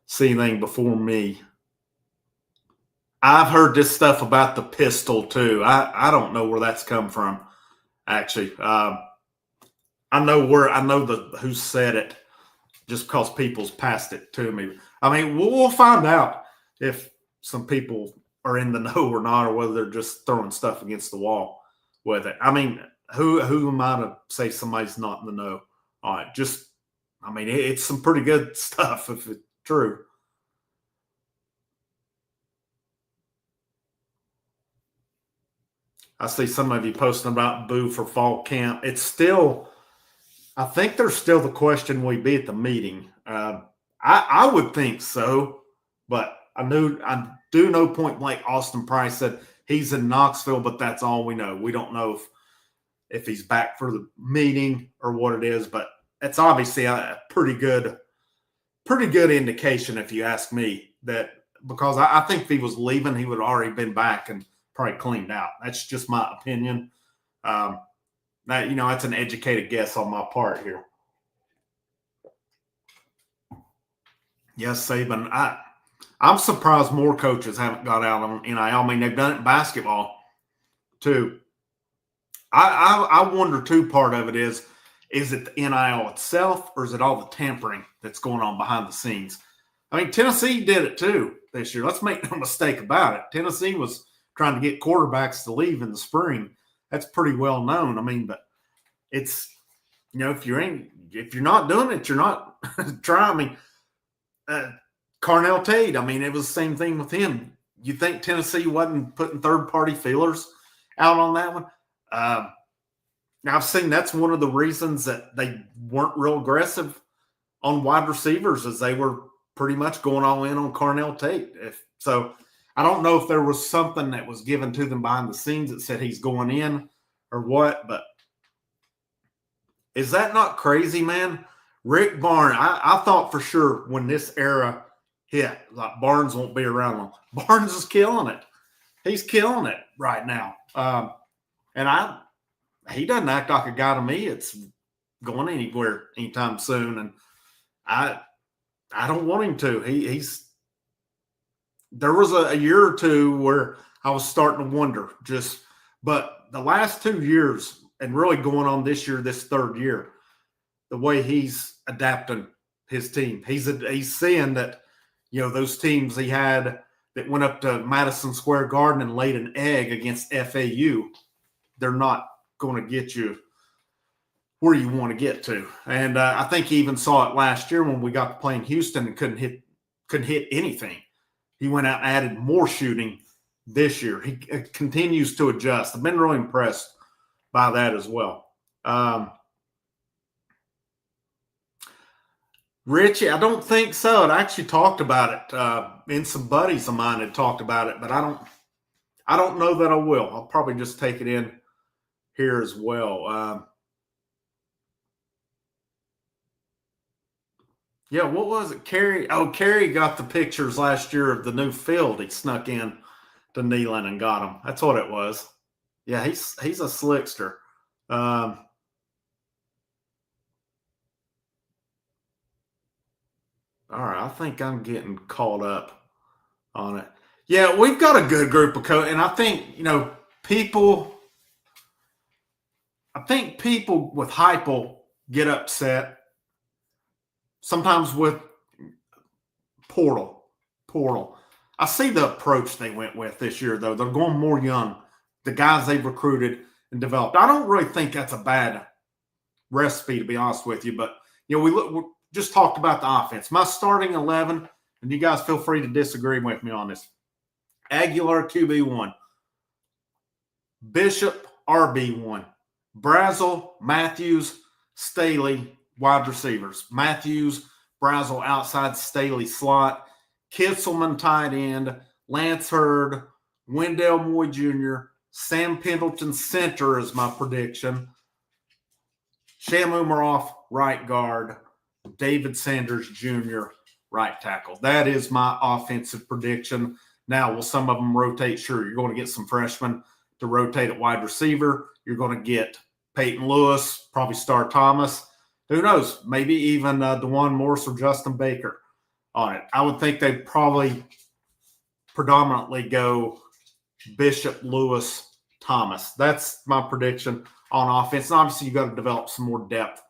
see anything before me, I've heard this stuff about the pistol too. I don't know where that's come from. Actually, I know who said it, just because people's passed it to me. I mean, we'll find out if some people are in the know or not, or whether they're just throwing stuff against the wall with it. I mean, who am I to say somebody's not in the know? All right, it's some pretty good stuff if it's true. I see some of you posting about boo for fall camp. It's still, I think there's still the question, will he be at the meeting? I would think so, but I do know point blank Austin Price said he's in Knoxville, but that's all we know. We don't know if he's back for the meeting or what it is, but it's obviously a pretty good indication, if you ask me, that because I think if he was leaving, he would have already been back and probably cleaned out. That's just my opinion. That's an educated guess on my part here. Yes, Saban. I'm surprised more coaches haven't got out on NIL. I mean, they've done it in basketball too. I wonder too, part of it is it the NIL itself, or is it all the tampering that's going on behind the scenes? I mean, Tennessee did it too this year. Let's make no mistake about it. Tennessee was trying to get quarterbacks to leave in the spring. That's pretty well known. I mean, but it's, if you're not doing it, you're not trying. I mean, Carnell Tate, I mean, it was the same thing with him. You think Tennessee wasn't putting third-party feelers out on that one? Now, I've seen that's one of the reasons that they weren't real aggressive on wide receivers, as they were pretty much going all in on Carnell Tate. So I don't know if there was something that was given to them behind the scenes that said he's going in or what, but is that not crazy, man? Rick Barnes, I thought for sure when this era hit, like Barnes won't be around long. Barnes is killing it. He's killing it right now. And he doesn't act like a guy to me it's going anywhere anytime soon. And I don't want him to. There was a year or two where I was starting to wonder but the last 2 years and really going on this year, this third year, the way he's adapting his team, he's seeing that, those teams he had that went up to Madison Square Garden and laid an egg against FAU, they're not going to get you where you want to get to. And I think he even saw it last year when we got to play in Houston and couldn't hit anything. He went out and added more shooting this year. He continues to adjust. I've been really impressed by that as well. Richie, I don't think so. I actually talked about it. And some buddies of mine had talked about it, but I don't know that I will. I'll probably just take it in here as well. Yeah, what was it? Kerry got the pictures last year of the new field. He snuck in to Neyland and got them. That's what it was. Yeah, he's a slickster. All right, I think I'm getting caught up on it. Yeah, we've got a good group of coaches, and I think people with Heupel get upset sometimes with Portal. I see the approach they went with this year, though. They're going more young. The guys they've recruited and developed. I don't really think that's a bad recipe, to be honest with you. But, we just talked about the offense. My starting 11, and you guys feel free to disagree with me on this. Aguilar, QB1. Bishop, RB1. Brazel, Matthews, Staley, wide receivers. Matthews, Brazel outside, Staley slot. Kitzelman tight end. Lance Hurd, Wendell Moy Jr., Sam Pendleton center is my prediction. Sham Umaroff, right guard. David Sanders Jr., right tackle. That is my offensive prediction. Now, will some of them rotate? Sure, you're going to get some freshmen to rotate at wide receiver. You're going to get Peyton Lewis, probably Star Thomas. Who knows? Maybe even DeJuan Morris or Justin Baker on it. I would think they'd probably predominantly go Bishop, Lewis, Thomas. That's my prediction on offense. And obviously, you got to develop some more depth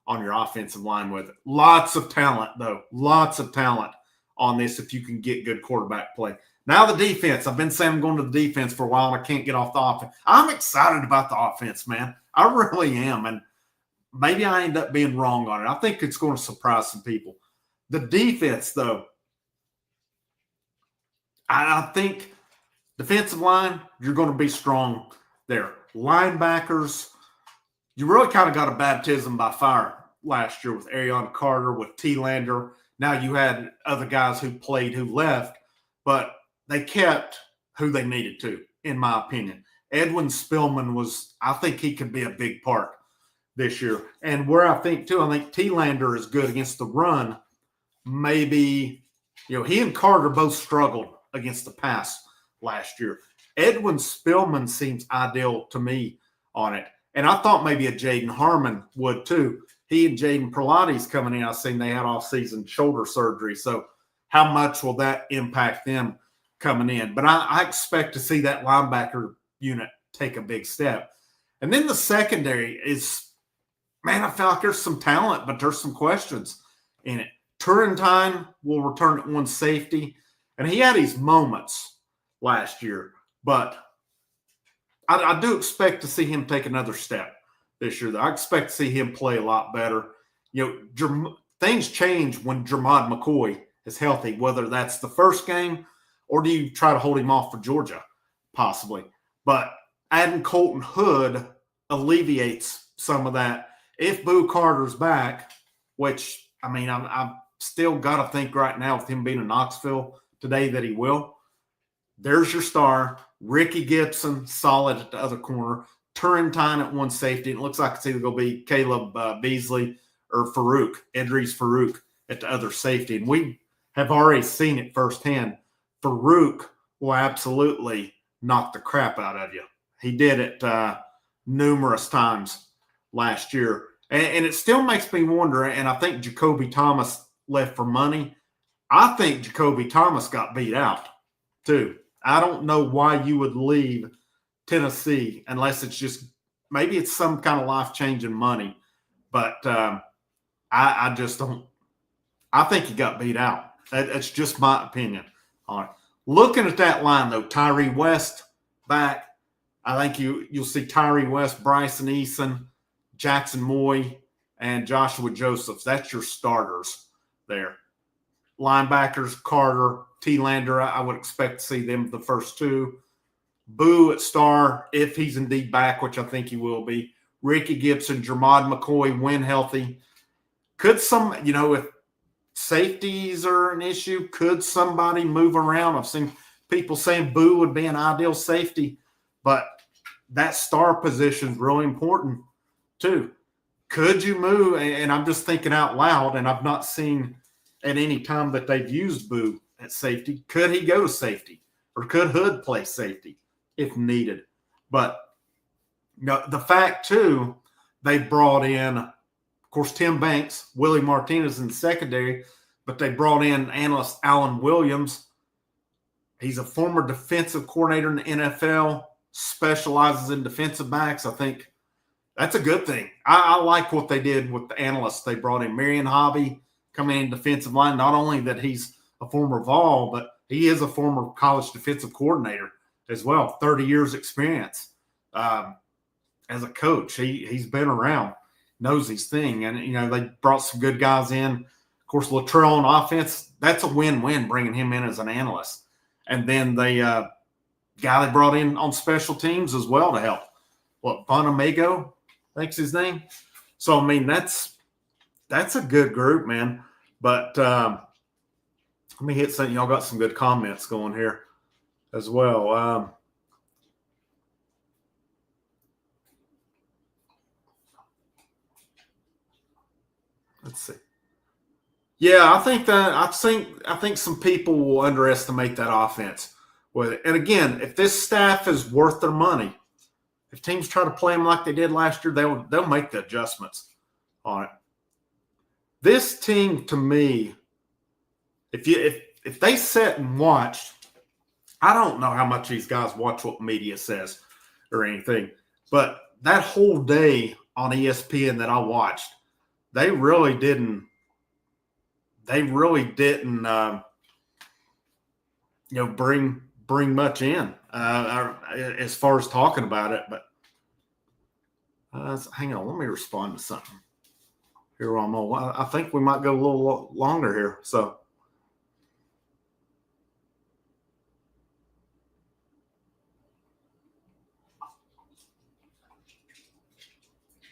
on your offensive line with it. Lots of talent, though. Lots of talent on this if you can get good quarterback play. Now the defense. I've been saying I'm going to the defense for a while, and I can't get off the offense. I'm excited about the offense, man. I really am. And maybe I end up being wrong on it. I think it's going to surprise some people. The defense, though, I think defensive line, you're going to be strong there. Linebackers, you really kind of got a baptism by fire last year with Arion Carter, with T. Lander. Now you had other guys who played who left, but they kept who they needed to, in my opinion. Edwin Spillman I think he could be a big part this year. And where I think T. Lander is good against the run. Maybe, he and Carter both struggled against the pass last year. Edwin Spillman seems ideal to me on it. And I thought maybe a Jaden Harmon would too. He and Jaden Pilates coming in, I've seen they had off-season shoulder surgery. So how much will that impact them coming in? But I expect to see that linebacker unit take a big step. And then the secondary is, man, I feel like there's some talent, but there's some questions in it. Turrentine will return at one safety. And he had his moments last year, but I do expect to see him take another step this year. I expect to see him play a lot better. Things change when Jermod McCoy is healthy, whether that's the first game or do you try to hold him off for Georgia, possibly. But adding Colton Hood alleviates some of that. If Boo Carter's back, which, I've still got to think right now with him being in Knoxville today that he will. There's your star. Ricky Gibson, solid at the other corner. Turrentine at one safety. It looks like it's either going to be Caleb Beasley or Idris Farouk at the other safety. And we have already seen it firsthand. Farouk will absolutely knock the crap out of you. He did it numerous times last year. And it still makes me wonder, and I think Jacoby Thomas left for money. I think Jacoby Thomas got beat out too. I don't know why you would leave Tennessee unless it's just maybe it's some kind of life-changing money. But I just don't – I think he got beat out. That's just my opinion. All right. Looking at that line, though, Tyree West back. I think you'll see Tyree West, Bryson Eason, Jackson Moy, and Joshua Josephs. That's your starters there. Linebackers, Carter, T. Lander, I would expect to see them the first two. Boo at star, if he's indeed back, which I think he will be. Ricky Gibson, Jermod McCoy, when healthy. Could if safeties are an issue, could somebody move around? I've seen people saying Boo would be an ideal safety, but that star position is really important too. Could you move? And I'm just thinking out loud, and I've not seen at any time that they've used Boo at safety. Could he go to safety? Or could Hood play safety if needed? But the fact, too, they brought in, of course, Tim Banks, Willie Martinez in the secondary, but they brought in analyst Alan Williams. He's a former defensive coordinator in the NFL, specializes in defensive backs. I think that's a good thing. I like what they did with the analysts. They brought in Marion Hobby coming in defensive line. Not only that he's a former Vol, but he is a former college defensive coordinator as well, 30 years experience as a coach. He's been around, knows his thing. And, they brought some good guys in. Of course, Luttrell on offense, that's a win-win bringing him in as an analyst. And then the guy they brought in on special teams as well to help. Bonamigo, I think's his name. So, I mean, that's a good group, man. But let me hit something. Y'all got some good comments going here as well. Let's see. Yeah, I think some people will underestimate that offense with it. And again, if this staff is worth their money, if teams try to play them like they did last year, they'll make the adjustments on it. This team, to me, if they sit and watch, I don't know how much these guys watch what media says or anything, but that whole day on ESPN that I watched, they really didn't bring much in as far as talking about it. But hang on, let me respond to something here. I think we might go a little longer here. So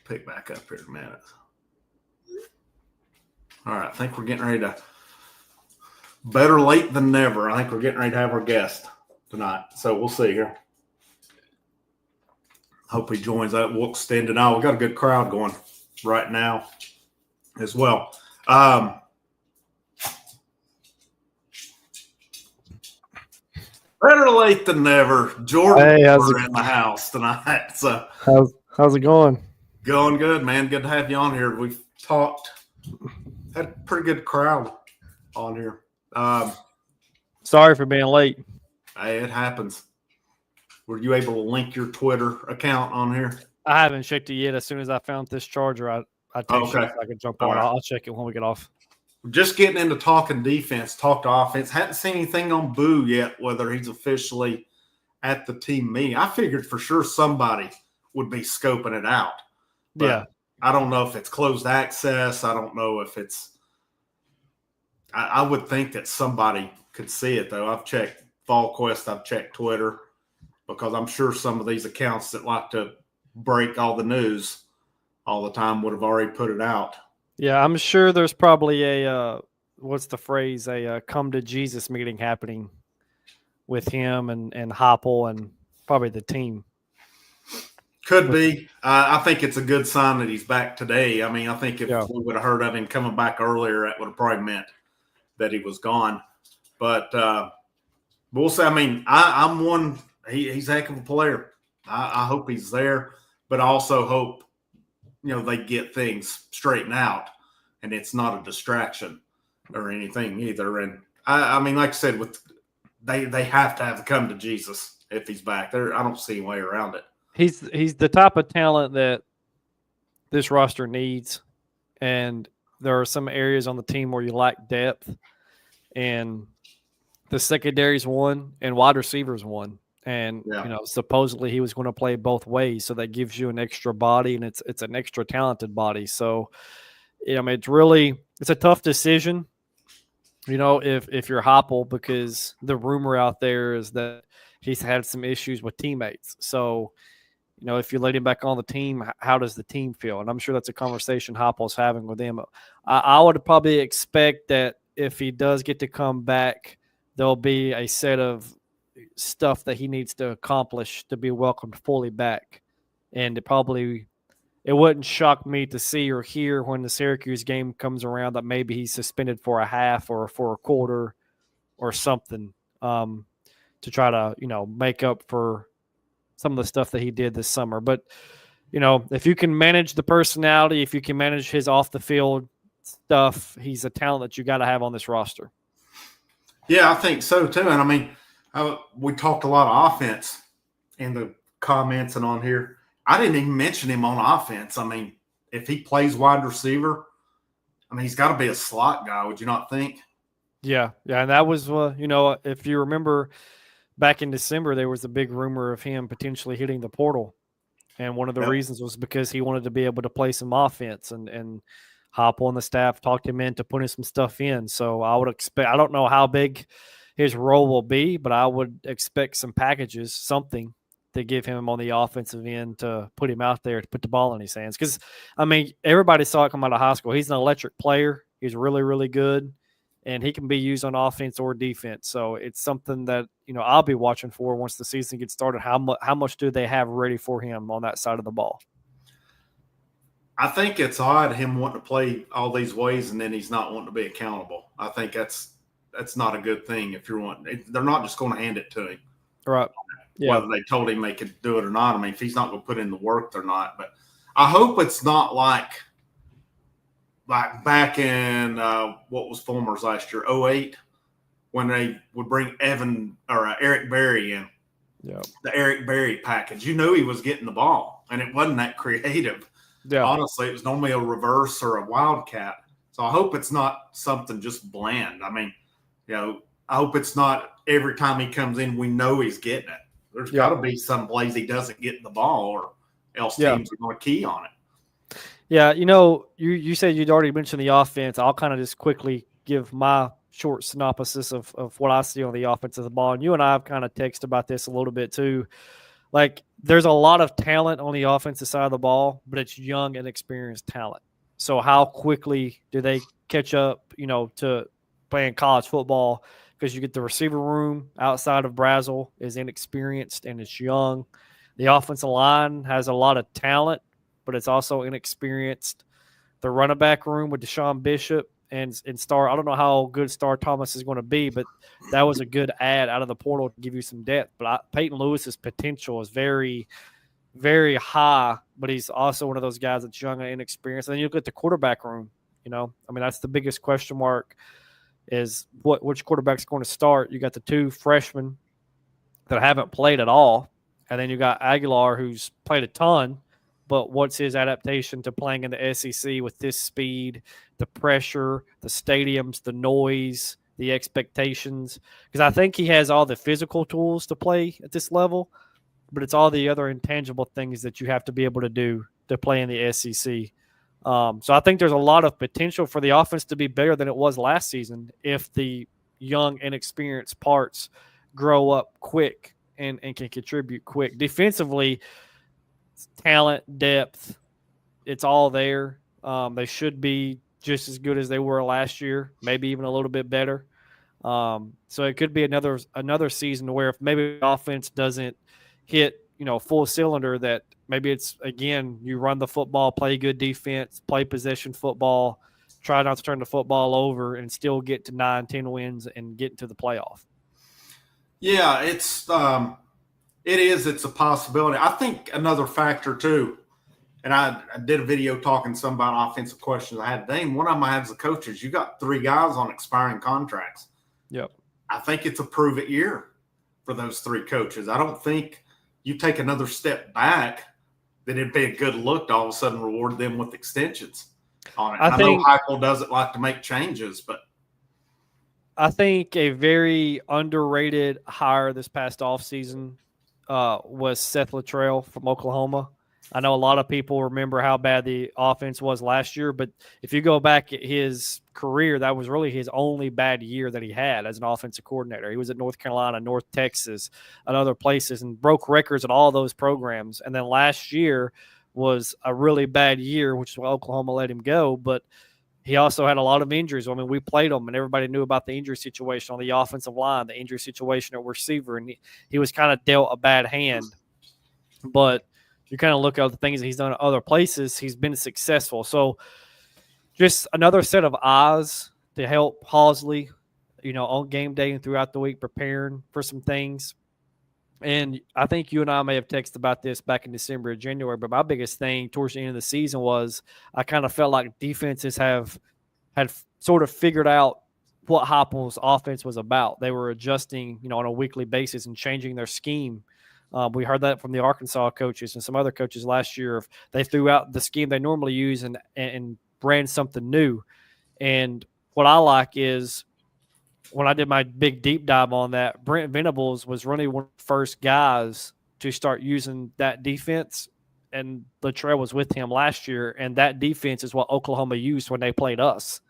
pick back up here in a minute. All right, I think we're getting ready to – better late than never. I think we're getting ready to have our guest tonight. So we'll see here. Hope he joins that. We'll extend it out. We've got a good crowd going right now as well. Better late than never. Jordan, we're in the house tonight. So how's it going? Going good, man. Good to have you on here. We've talked – had a pretty good crowd on here. Sorry for being late. Hey, it happens. Were you able to link your Twitter account on here? I haven't checked it yet. As soon as I found this charger, I texted you so I could jump on. Right. I'll check it when we get off. Just getting into talking defense, talk to offense. Hadn't seen anything on Boo yet, whether he's officially at the team meeting. I figured for sure somebody would be scoping it out. But yeah. I don't know if it's closed access. I don't know if it's – I would think that somebody could see it, though. I've checked VolQuest. I've checked Twitter because I'm sure some of these accounts that like to break all the news all the time would have already put it out. Yeah, I'm sure there's probably a what's the phrase, a come to Jesus meeting happening with him and Heupel and probably the team. Could be. I think it's a good sign that he's back today. I mean, I think if we would have heard of him coming back earlier, that would have probably meant that he was gone. But we'll see. I mean, I'm one. He's a heck of a player. I hope he's there, but I also hope they get things straightened out and it's not a distraction or anything either. And I mean, like I said, they have to have to come to Jesus if he's back there. I don't see a way around it. He's the type of talent that this roster needs, and there are some areas on the team where you lack depth, and the secondary's one and wide receivers one, and supposedly he was going to play both ways, so that gives you an extra body, and it's an extra talented body. So, I mean, it's a tough decision, if you're Heupel, because the rumor out there is that he's had some issues with teammates. So, if you let him back on the team, how does the team feel? And I'm sure that's a conversation Heupel's having with them. I would probably expect that if he does get to come back, there'll be a set of stuff that he needs to accomplish to be welcomed fully back. And it wouldn't shock me to see or hear when the Syracuse game comes around that maybe he's suspended for a half or for a quarter or something to try to, make up for some of the stuff that he did this summer. But, if you can manage the personality, if you can manage his off the field stuff, he's a talent that you got to have on this roster. Yeah, I think so too. And I mean, we talked a lot of offense in the comments and on here. I didn't even mention him on offense. I mean, if he plays wide receiver, I mean, he's got to be a slot guy, would you not think? Yeah, and that was if you remember back in December, there was a big rumor of him potentially hitting the portal, and one of the Yep. reasons was because he wanted to be able to play some offense and hop on the staff, talked him into putting some stuff in. So I would expect. I don't know how big his role will be, but I would expect some packages, something to give him on the offensive end to put him out there to put the ball in his hands. Because I mean, everybody saw it come out of high school. He's an electric player. He's really, really good, and he can be used on offense or defense. So it's something that I'll be watching for once the season gets started. How much do they have ready for him on that side of the ball? I think it's odd him wanting to play all these ways and then he's not wanting to be accountable. I think that's not a good thing. If you're wanting, they're not just going to hand it to him, Right? Yeah. Whether they told him they could do it or not. I mean, if he's not going to put in the work, they're not. But I hope it's not like back in what was Fulmer's last year, 08, when they would bring Evan or Eric Berry in. Yeah. The Eric Berry package. You knew he was getting the ball, and it wasn't that creative. Yeah. Honestly, it was normally a reverse or a wildcat. So I hope it's not something just bland. I mean, I hope it's not every time he comes in, we know he's getting it. There's got to be some plays he doesn't get the ball, or else teams are going to key on it. Yeah, you said you'd already mentioned the offense. I'll kind of just quickly give my short synopsis of what I see on the offense of the ball. And you and I have kind of texted about this a little bit too. Like, there's a lot of talent on the offensive side of the ball, but it's young and experienced talent. So how quickly do they catch up, to playing college football? Because you get the receiver room outside of Brazel is inexperienced and it's young. The offensive line has a lot of talent, but it's also inexperienced. The running back room with Deshaun Bishop and Star, I don't know how good Star Thomas is going to be, but that was a good add out of the portal to give you some depth. But Peyton Lewis's potential is very, very high, but he's also one of those guys that's young and inexperienced. And then you look at the quarterback room. That's the biggest question mark is which quarterback's going to start. You got the two freshmen that haven't played at all, and then you got Aguilar, who's played a ton, but what's his adaptation to playing in the SEC with this speed, the pressure, the stadiums, the noise, the expectations? Because I think he has all the physical tools to play at this level, but it's all the other intangible things that you have to be able to do to play in the SEC. So I think there's a lot of potential for the offense to be better than it was last season if the young, inexperienced parts grow up quick and can contribute quick. Defensively, talent, depth, it's all there. They should be just as good as they were last year, maybe even a little bit better. So it could be another season where if maybe the offense doesn't hit full cylinder, that maybe it's, again, you run the football, play good defense, play possession football, try not to turn the football over, and still get to 9-10 wins and get into the playoff. Yeah, it's a possibility. I think another factor too, and I did a video talking some about offensive questions I had today, and one of them I had as the coaches. You got 3 guys on expiring contracts. Yep. I think it's a prove-it year for those 3 coaches. I don't think you take another step back, then it'd be a good look to all of a sudden reward them with extensions on it. I know Heupel doesn't like to make changes, but I think a very underrated hire this past offseason was Seth Littrell from Oklahoma. I know a lot of people remember how bad the offense was last year, but if you go back at his career, that was really his only bad year that he had as an offensive coordinator. He was at North Carolina, North Texas, and other places, and broke records at all those programs. And then last year was a really bad year, which is why Oklahoma let him go. But he also had a lot of injuries. I mean, we played him, and everybody knew about the injury situation on the offensive line, the injury situation at receiver, and he was kind of dealt a bad hand. But you kind of look at the things that he's done at other places, he's been successful. So just another set of eyes to help Halsley, on game day and throughout the week, preparing for some things. And I think you and I may have texted about this back in December or January, but my biggest thing towards the end of the season was I kind of felt like defenses had sort of figured out what Heupel's offense was about. They were adjusting, on a weekly basis and changing their scheme. We heard that from the Arkansas coaches and some other coaches last year. They threw out the scheme they normally use and ran something new. And what I like is when I did my big deep dive on that, Brent Venables was really one of the first guys to start using that defense, and Latrell was with him last year, and that defense is what Oklahoma used when they played us.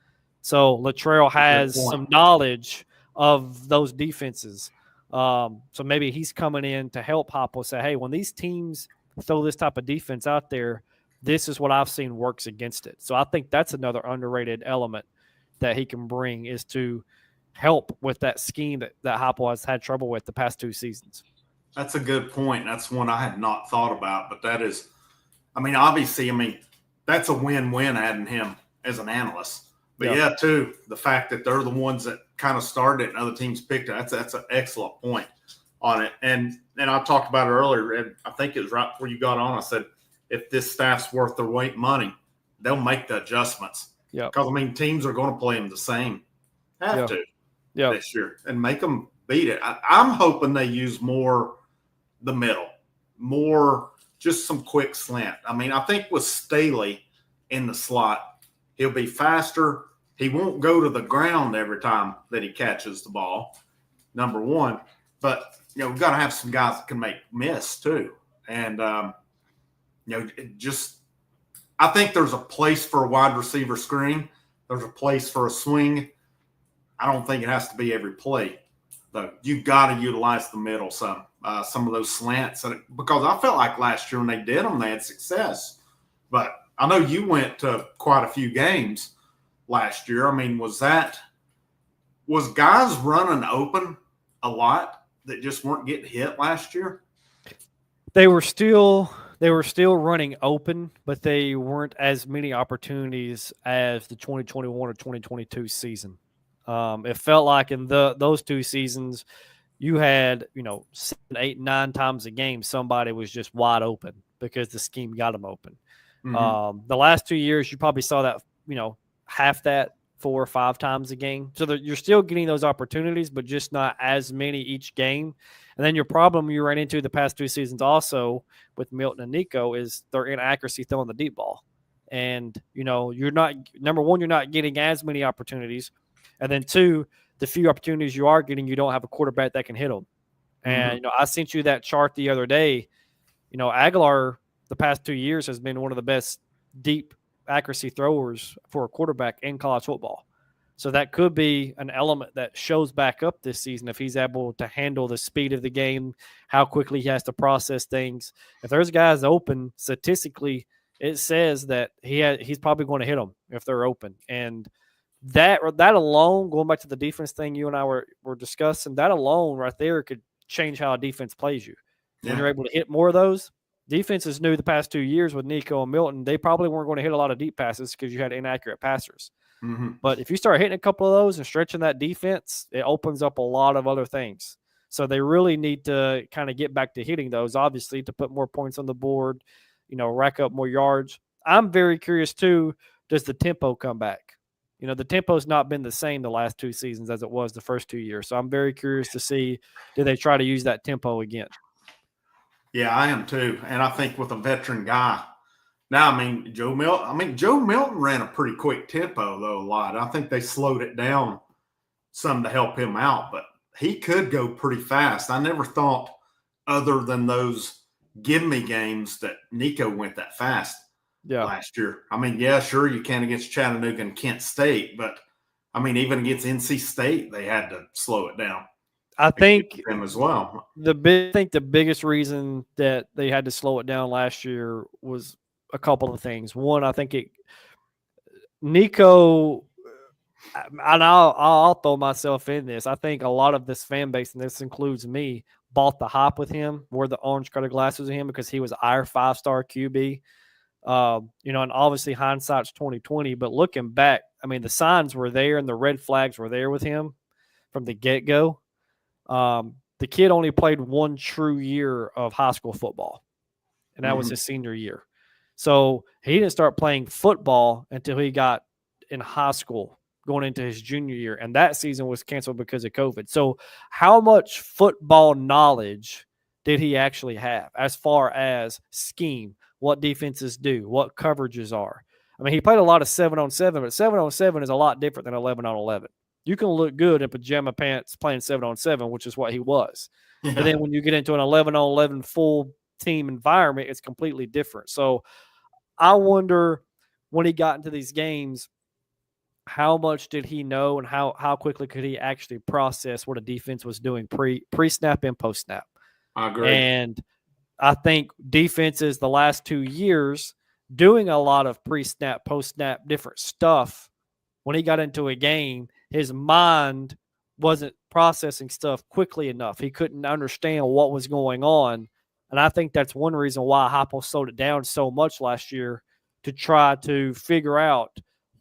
So Latrell has some knowledge of those defenses. So maybe he's coming in to help Hopple say, hey, when these teams throw this type of defense out there, this is what I've seen works against it. So I think that's another underrated element that he can bring, is to help with that scheme that Hopple has had trouble with the past 2 seasons. That's a good point. That's one I had not thought about, but that is, obviously, that's a win-win adding him as an analyst. But yeah, too, the fact that they're the ones that kind of started it and other teams picked it, that's an excellent point on it. And I talked about it earlier, and I think it was right before you got on. I said, if this staff's worth their weight in money, they'll make the adjustments. Yeah. Because, teams are going to play them the same. Have to this year and make them beat it. I'm hoping they use more the middle, more just some quick slant. I think with Staley in the slot, he'll be faster. He won't go to the ground every time that he catches the ball, number one. But, we've got to have some guys that can make miss too. And, I think there's a place for a wide receiver screen. There's a place for a swing. I don't think it has to be every play, though. You've got to utilize the middle some of those slants, because I felt like last year when they did them, they had success. But I know you went to quite a few games last year. Was guys running open a lot that just weren't getting hit last year? They were still running open, but they weren't as many opportunities as the 2021 or 2022 season. It felt like in those 2 seasons, you had 7, 8, 9 times a game somebody was just wide open because the scheme got them open. Mm-hmm. The last 2 years, you probably saw that half that, 4 or 5 times a game. So you're still getting those opportunities, but just not as many each game. And then your problem you ran into the past 2 seasons also with Milton and Nico is their inaccuracy throwing the deep ball. And, you're not – number one, you're not getting as many opportunities. And then 2, the few opportunities you are getting, you don't have a quarterback that can hit them. And, I sent you that chart the other day. Aguilar the past 2 years has been one of the best deep accuracy throwers for a quarterback in college football. So that could be an element that shows back up this season if he's able to handle the speed of the game, how quickly he has to process things. If there's guys open, statistically, it says that he's probably going to hit them if they're open. And that alone, going back to the defense thing you and I were discussing, that alone right there could change how a defense plays you. When you're able to hit more of those. Defenses knew the past 2 years with Nico and Milton, they probably weren't going to hit a lot of deep passes because you had inaccurate passers. Mm-hmm. But if you start hitting a couple of those and stretching that defense, it opens up a lot of other things. So they really need to kind of get back to hitting those, obviously, to put more points on the board, rack up more yards. I'm very curious, too, does the tempo come back? The tempo's not been the same the last 2 seasons as it was the first 2 years. So I'm very curious to see, do they try to use that tempo again? Yeah, I am too. And I think with a veteran guy, now, Joe Milton ran a pretty quick tempo, though, a lot. I think they slowed it down some to help him out, but he could go pretty fast. I never thought, other than those give-me games, that Nico went that fast last year. Sure, you can against Chattanooga and Kent State, but, even against NC State, they had to slow it down. I think him as well. The biggest reason that they had to slow it down last year was a couple of things. One, I think Nico, and I'll throw myself in this. I think a lot of this fan base, and this includes me, bought the hype with him, wore the orange-colored glasses with him because he was our 5-star QB. And obviously hindsight's 2020, but looking back, the signs were there and the red flags were there with him from the get-go. The kid only played 1 true year of high school football, and that was his senior year. So he didn't start playing football until he got in high school, going into his junior year, and that season was canceled because of COVID. So how much football knowledge did he actually have as far as scheme, what defenses do, what coverages are? He played a lot of 7-on-7, but 7-on-7 is a lot different than 11-on-11. You can look good in pajama pants playing 7-on-7, which is what he was. Yeah. But then when you get into an 11-on-11 full team environment, it's completely different. So I wonder when he got into these games, how much did he know and how quickly could he actually process what a defense was doing pre-snap and post-snap? I agree. And I think defenses the last 2 years doing a lot of pre-snap, post-snap, different stuff. When he got into a game, his mind wasn't processing stuff quickly enough. He couldn't understand what was going on. And I think that's one reason why Heupel slowed it down so much last year, to try to figure out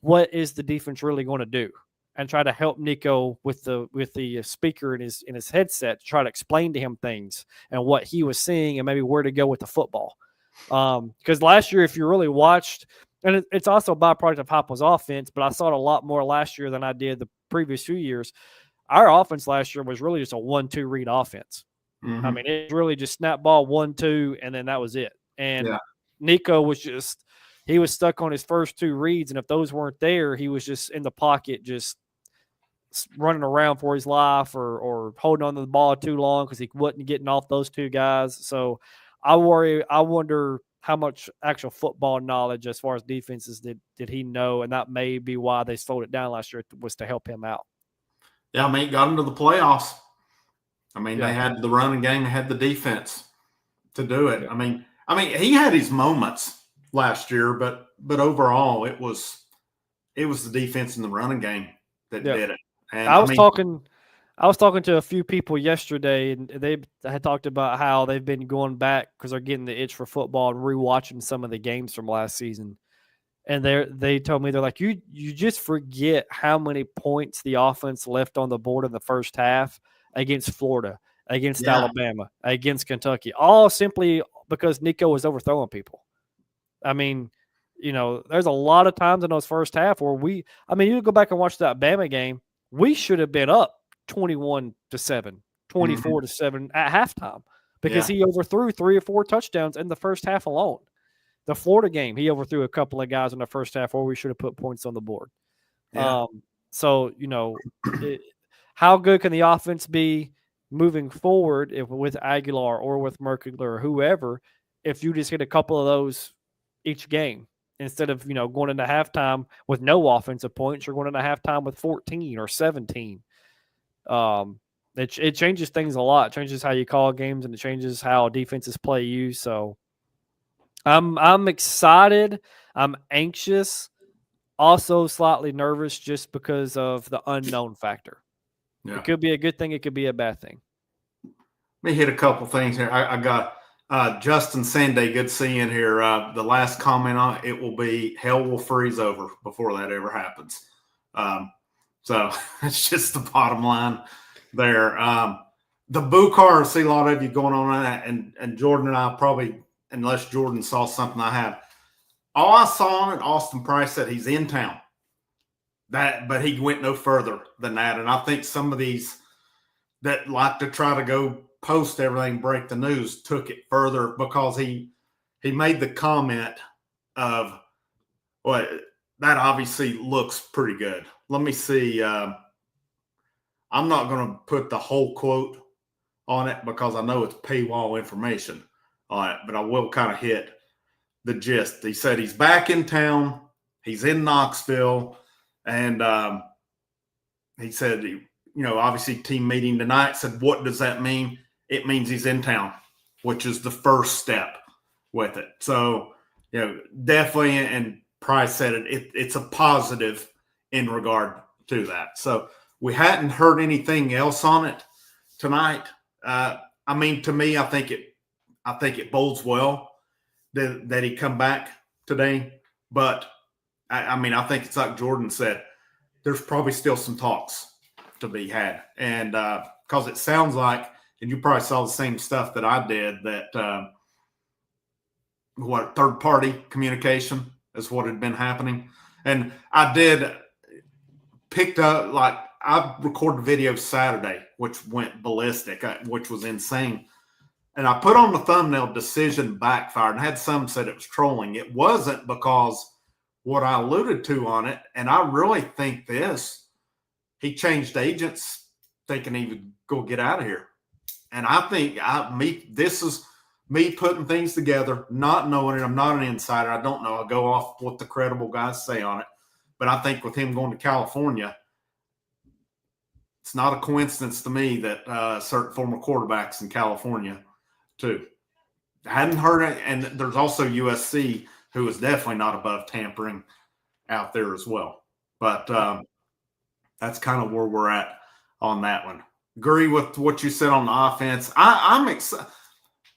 what is the defense really going to do, and try to help Nico with the speaker in his headset to try to explain to him things and what he was seeing and maybe where to go with the football. Because last year, if you really watched, and it's also a byproduct of Heupel's offense, but I saw it a lot more last year than I did the previous few years. Our offense last year was really just a 1-2 read offense. Mm-hmm. I mean, it's really just snap ball 1-2, and then that was it. And Nico was just, he was stuck on his first 2 reads, and if those weren't there, he was just in the pocket, just running around for his life or holding on to the ball too long because he wasn't getting off those 2 guys. So I wonder how much actual football knowledge as far as defenses did he know, and that may be why they slowed it down last year, was to help him out. Yeah, I mean, got into the playoffs. I mean, they had the running game, they had the defense to do it. Yeah. I mean, he had his moments last year, but overall, it was the defense and the running game that did it. And I was talking to a few people yesterday, and they had talked about how they've been going back because they're getting the itch for football and rewatching some of the games from last season. And they told me, they're like, you just forget how many points the offense left on the board in the first half against Florida, against Alabama, against Kentucky, all simply because Nico was overthrowing people. I mean, there's a lot of times in those first half where you go back and watch that Bama game, we should have been up 21-7, 24-7 at halftime because he overthrew 3 or 4 touchdowns in the first half alone. The Florida game, he overthrew a couple of guys in the first half where we should have put points on the board. Yeah. How good can the offense be moving forward with Aguilar or with Merkler or whoever if you just hit a couple of those each game instead of, going into halftime with no offensive points, you're going into halftime with 14 or 17. It changes things a lot. It changes how you call games, and it changes how defenses play you. So I'm excited. I'm anxious, also slightly nervous just because of the unknown factor. Yeah. It could be a good thing. It could be a bad thing. Let me hit a couple things here. I got Justin Sanday, good seeing here. The last comment on it will be, hell will freeze over before that ever happens. So it's just the bottom line there. The Boo car, I see a lot of you going on that, and Jordan and I probably, unless Jordan saw something I have. All I saw on it, Austin Price said he's in town. But he went no further than that. And I think some of these that like to try to go post everything, break the news, took it further because he made the comment of, well, that obviously looks pretty good. Let me see. I'm not going to put the whole quote on it because I know it's paywall information on it, but I will kind of hit the gist. He said he's back in town. He's in Knoxville. And he said, obviously team meeting tonight. Said, what does that mean? It means he's in town, which is the first step with it. So, definitely, and Price said it's a positive in regard to that. So we hadn't heard anything else on it tonight. To me, I think it bodes well that he come back today. But I think it's like Jordan said, there's probably still some talks to be had. And because it sounds like, and you probably saw the same stuff that I did, that third-party communication is what had been happening. And I did picked up, I recorded video Saturday, which went ballistic, which was insane. And I put on the thumbnail, decision backfired, and had some said it was trolling. It wasn't, because what I alluded to on it, and I really think this, he changed agents thinking he would go get out of here. And I think this is me putting things together, not knowing it. I'm not an insider. I don't know. I go off what the credible guys say on it. But I think with him going to California, it's not a coincidence to me that certain former quarterbacks in California, too. I hadn't heard it. And there's also USC, who is definitely not above tampering out there as well. But that's kind of where we're at on that one. Agree with what you said on the offense. I'm excited.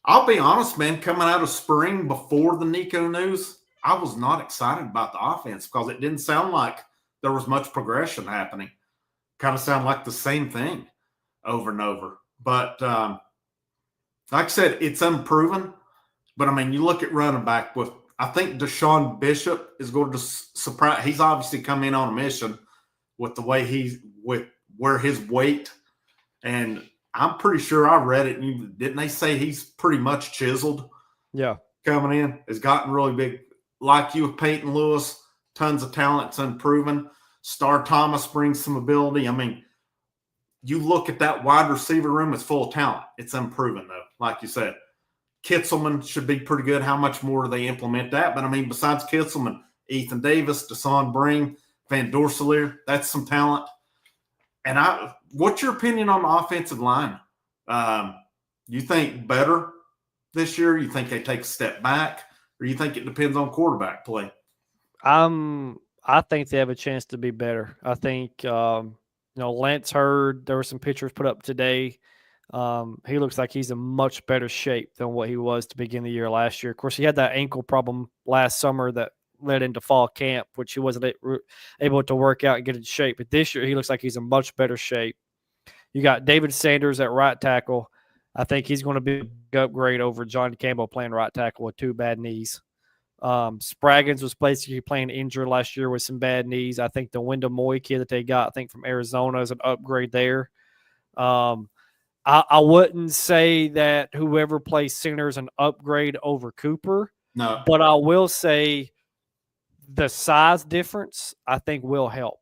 I'll be honest, man, coming out of spring before the Nico news, I was not excited about the offense because it didn't sound like there was much progression happening. Kind of sound like the same thing over and over. But like I said, it's unproven. But, I mean, you look at running back with, I think Deshaun Bishop is going to surprise. He's obviously come in on a mission with the way where his weight. And I'm pretty sure I read it. Didn't they say he's pretty much chiseled? Yeah. Coming in. Has gotten really big. Like you with Peyton Lewis, tons of talent. It's unproven. Star Thomas brings some ability. I mean, you look at that wide receiver room, it's full of talent. It's unproven, though, like you said. Kitzelman should be pretty good. How much more do they implement that? But, I mean, besides Kitzelman, Ethan Davis, Deshaun Breen, Van Dorselaer, that's some talent. And what's your opinion on the offensive line? You think better this year? You think they take a step back? Or you think it depends on quarterback play? I think they have a chance to be better. I think, Lance Hurd, there were some pictures put up today. He looks like he's in much better shape than what he was to begin the year last year. Of course, he had that ankle problem last summer that led into fall camp, which he wasn't able to work out and get in shape. But this year, he looks like he's in much better shape. You got David Sanders at right tackle. I think he's going to be a big upgrade over John Campbell playing right tackle with 2 bad knees. Spraggins was basically playing injured last year with some bad knees. I think the Wyndham Moy kid that they got, I think from Arizona, is an upgrade there. I wouldn't say that whoever plays center is an upgrade over Cooper. No. But I will say the size difference, I think, will help.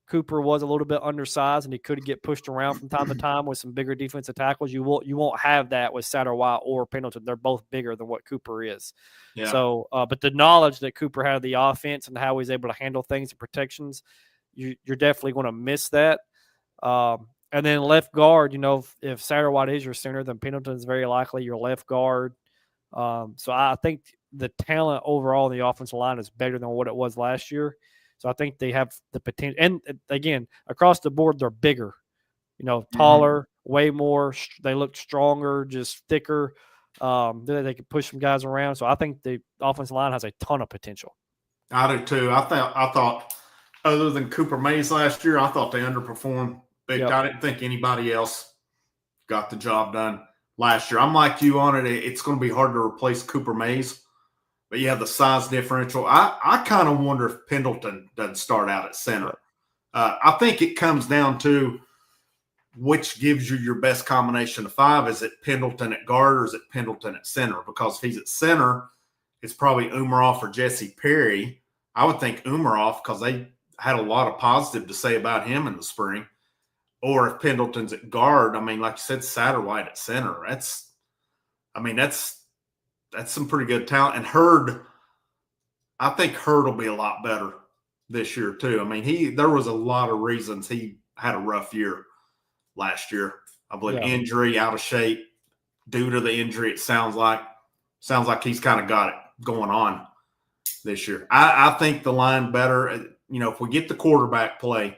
Cooper was a little bit undersized, and he could get pushed around from time to time with some bigger defensive tackles. You won't have that with Satterwhite or Pendleton. They're both bigger than what Cooper is. Yeah. So, but the knowledge that Cooper had of the offense and how he's able to handle things and protections, you're definitely going to miss that. And then left guard, if Satterwhite is your center, then Pendleton is very likely your left guard. So I think the talent overall in the offensive line is better than what it was last year. So I think they have the potential. And again, across the board, they're bigger, taller, way more. They look stronger, just thicker. They can push some guys around. So I think the offensive line has a ton of potential. I do too. I thought other than Cooper Mays last year, I thought they underperformed big. Yep. I didn't think anybody else got the job done last year. I'm like you on it. It's going to be hard to replace Cooper Mays. But you have the size differential. I kind of wonder if Pendleton doesn't start out at center. I think it comes down to which gives you your best combination of 5. Is it Pendleton at guard or is it Pendleton at center? Because if he's at center, it's probably Umaroff or Jesse Perry. I would think Umaroff because they had a lot of positive to say about him in the spring. Or if Pendleton's at guard, I mean, like you said, Satterwhite at center. That's some pretty good talent. And I think Hurd will be a lot better this year too. I mean, there was a lot of reasons he had a rough year last year. I believe injury, out of shape. Due to the injury, it sounds like he's kind of got it going on this year. I think the line better. If we get the quarterback play,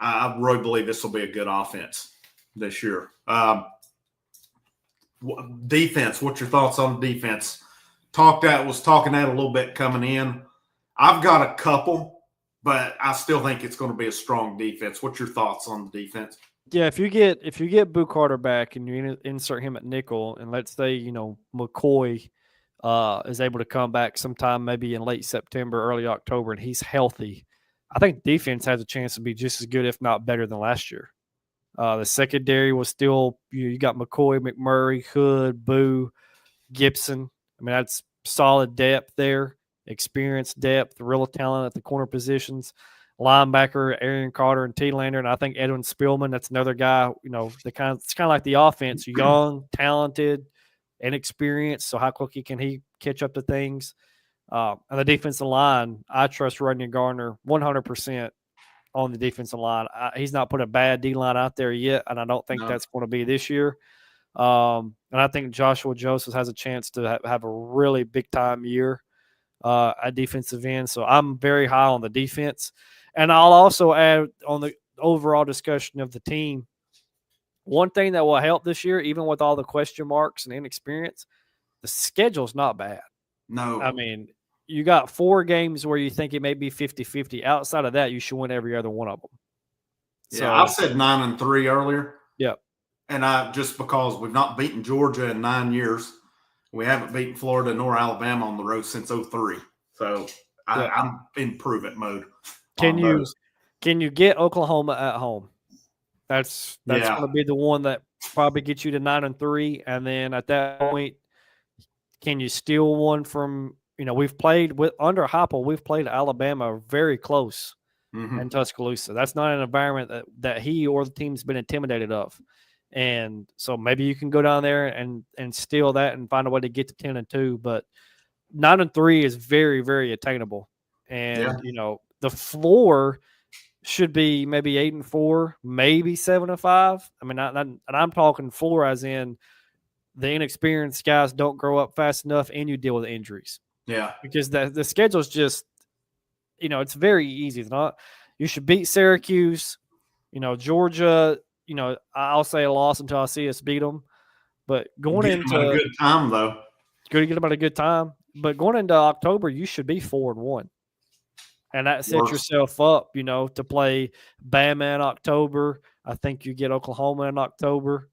I really believe this will be a good offense this year. Defense, what's your thoughts on the defense? Was talking that a little bit coming in. I've got a couple, but I still think it's going to be a strong defense. What's your thoughts on the defense? Yeah, if you get Boo Carter back and you insert him at nickel, and let's say McCoy is able to come back sometime maybe in late September, early October, and he's healthy, I think defense has a chance to be just as good, if not better, than last year. The secondary was still you got McCoy, McMurray, Hood, Boo, Gibson. I mean, that's solid depth there, experience depth, real talent at the corner positions. linebacker Aaron Carter and T. Lander, and I think Edwin Spillman. That's another guy. It's kind of like the offense: young, talented, inexperienced. So how quickly can he catch up to things? And the defensive line, I trust Rodney Garner 100% on the defensive line. He's not put a bad D line out there yet, and I don't think that's going to be this year. And I think Joshua Joseph has a chance to have a really big time year at defensive end. So I'm very high on the defense. And I'll also add on the overall discussion of the team, one thing that will help this year, even with all the question marks and inexperience, the schedule's not bad. No. I mean, you got 4 games where you think it may be 50-50. Outside of that, you should win every other one of them. Yeah, I said 9-3 earlier. Yep. And just because we've not beaten Georgia in 9 years, we haven't beaten Florida nor Alabama on the road since 2003. So I'm in prove-it mode. Can you get Oklahoma at home? That's going to be the one that probably gets you to 9-3, and then at that point, can you steal one from? We've played under Heupel. We've played Alabama very close in Tuscaloosa. That's not an environment that he or the team's been intimidated of. And so maybe you can go down there and steal that and find a way to get to 10-2. But 9-3 is very, very attainable. And the floor should be maybe 8-4, maybe 7-5. I mean, and I'm talking floor as in the inexperienced guys don't grow up fast enough, and you deal with injuries. Yeah, because the schedule's just, it's very easy. It's not. You should beat Syracuse. Georgia. I'll say a loss until I see us beat them. But going into a good time though, good to get them at a good time. But going into October, you should be 4-1, and that sets yourself up, to play Bama in October. I think you get Oklahoma in October,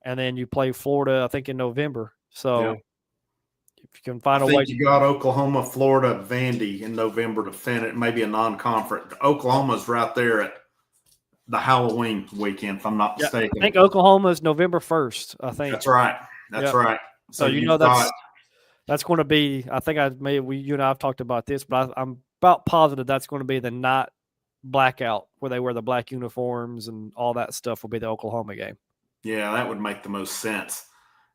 and then you play Florida, I think, in November. So if you can find a way, you got Oklahoma, Florida, Vandy in November to finish. Maybe a non-conference. Oklahoma's right there at the Halloween weekend, if I'm not mistaken. I think Oklahoma is November 1st. I think that's right. That's right. So that's going to be. I think you and I have talked about this, but I'm about positive that's going to be the night blackout where they wear the black uniforms and all that stuff will be the Oklahoma game. Yeah, that would make the most sense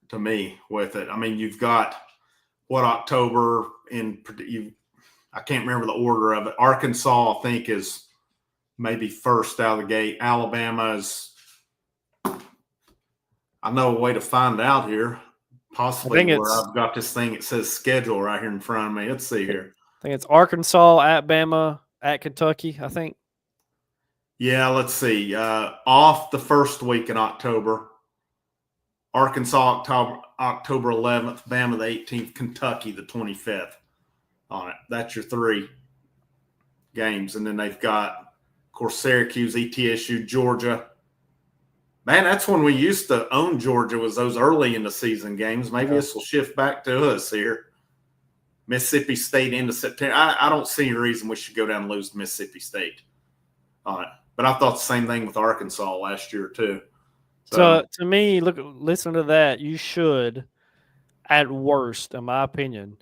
to me with it. I mean, you've got October I can't remember the order of it. Arkansas, I think, is maybe first out of the gate. Alabama's, I know a way to find out here, possibly where I've got this thing. It says schedule right here in front of me. Let's see here. I think it's Arkansas, at Bama, at Kentucky, I think. Yeah, let's see. Off the first week in October. Arkansas, October 11th, Bama the 18th, Kentucky the 25th on it. That's your 3 games. And then they've got, of course, Syracuse, ETSU, Georgia. Man, that's when we used to own Georgia, was those early in the season games. Maybe this will shift back to us here. Mississippi State into September. I don't see any reason we should go down and lose to Mississippi State on it. But I thought the same thing with Arkansas last year too. So to me, listen to that. You should, at worst, in my opinion,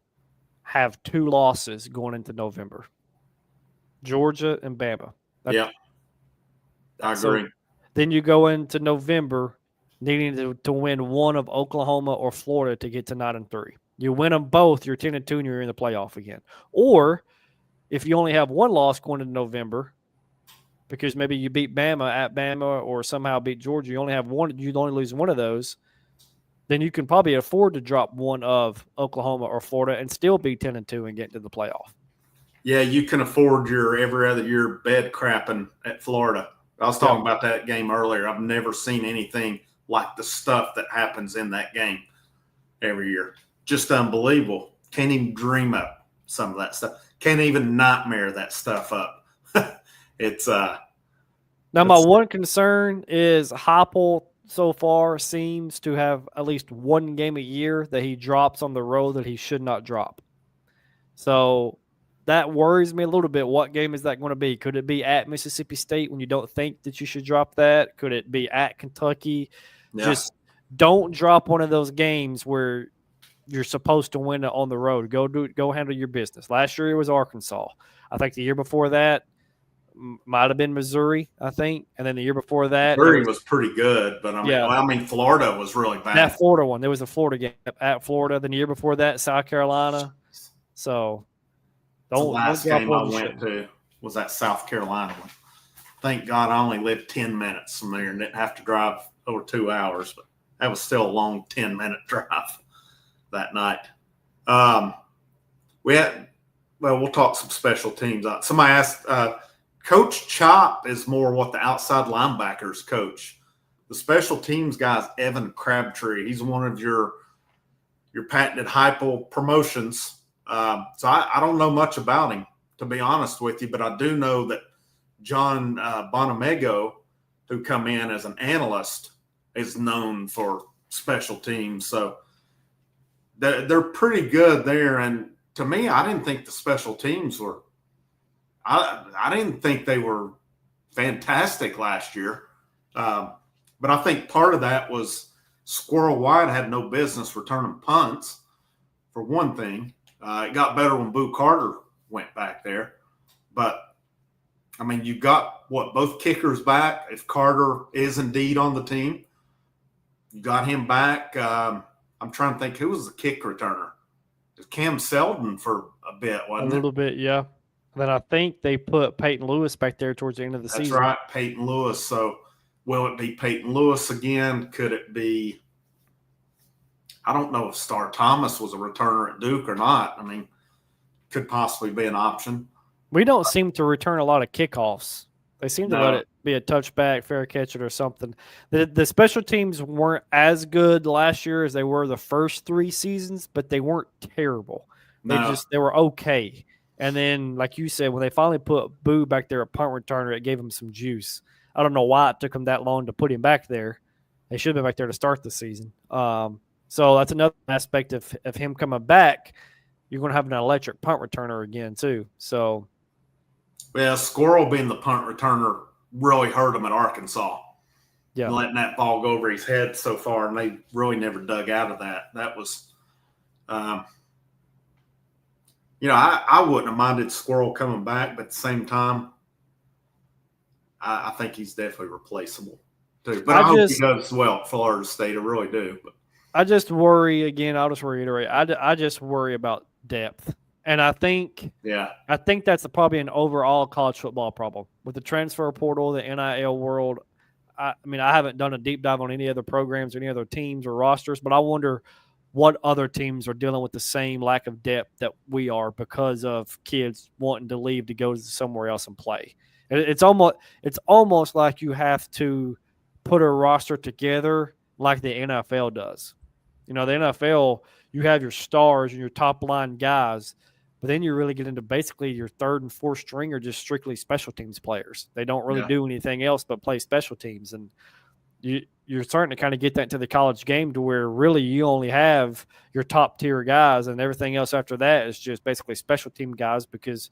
have 2 losses going into November. Georgia and Bama. Yeah, I agree. So then you go into November needing to win one of Oklahoma or Florida to get to 9-3. You win them both, you're 10-2, and you're in the playoff again. Or if you only have 1 loss going into November, because maybe you beat Bama at Bama or somehow beat Georgia, you only have 1, you'd only lose 1 of those, then you can probably afford to drop 1 of Oklahoma or Florida and still be 10-2 and get into the playoff. Yeah, you can afford your every other year bed crapping at Florida. I was talking about that game earlier. I've never seen anything like the stuff that happens in that game every year. Just unbelievable. Can't even dream up some of that stuff. Can't even nightmare that stuff up. It's now my one concern is Heupel so far seems to have at least 1 game a year that he drops on the road that he should not drop. So that worries me a little bit. What game is that going to be? Could it be at Mississippi State when you don't think that you should drop that? Could it be at Kentucky? Yeah. Just don't drop one of those games where you're supposed to win it on the road. Go handle your business. Last year it was Arkansas. I think the year before that might have been Missouri, I think, and then the year before that, Missouri was pretty good, but I mean, Florida was really bad. That Florida one, there was a Florida game at Florida. Then the year before that, South Carolina. So the last game I went to was that South Carolina one. Thank God I only lived 10 minutes from there and didn't have to drive over 2 hours, but that was still a long 10-minute drive that night. We'll talk some special teams. Somebody asked, Coach Chop is more what the outside linebackers coach. The special teams guy's Evan Crabtree. He's one of your patented hypo promotions. So I don't know much about him, to be honest with you, but I do know that John Bonamego, who come in as an analyst, is known for special teams. So they're pretty good there. And to me, I didn't think the special teams were – I didn't think they were fantastic last year. But I think part of that was Squirrel White had no business returning punts, for one thing. It got better when Boo Carter went back there. But, I mean, you got, both kickers back. If Carter is indeed on the team, you got him back. I'm trying to think, who was the kick returner? It was Cam Selden for a bit, wasn't it? A little bit, yeah. Then I think they put Peyton Lewis back there towards the end of the season. That's right, Peyton Lewis. So will it be Peyton Lewis again? Could it be – I don't know if Star Thomas was a returner at Duke or not. I mean, could possibly be an option. We don't seem to return a lot of kickoffs. They seem to let it be a touchback, fair catch it, or something. The special teams weren't as good last year as they were the first 3 seasons, but they weren't terrible. They were okay. And then, like you said, when they finally put Boo back there at punt returner, it gave him some juice. I don't know why it took him that long to put him back there. They should have been back there to start the season. So that's another aspect of him coming back. You're going to have an electric punt returner again, too. So, well, Squirrel being the punt returner really hurt him at Arkansas. Yeah, letting that ball go over his head so far, and they really never dug out of that. That was, I wouldn't have minded Squirrel coming back, but at the same time, I think he's definitely replaceable too. But I hope he does well at Florida State. I really do. But I just worry again. I'll just reiterate. I just worry about depth, and I think that's probably an overall college football problem with the transfer portal, the NIL world. I mean, I haven't done a deep dive on any other programs or any other teams or rosters, but I wonder what other teams are dealing with the same lack of depth that we are because of kids wanting to leave to go somewhere else and play. It's almost like you have to put a roster together like the NFL does. The NFL, you have your stars and your top line guys, but then you really get into basically your third and fourth string are just strictly special teams players. They don't really do anything else but play special teams. And you're starting to kind of get that into the college game to where really you only have your top tier guys and everything else after that is just basically special team guys because,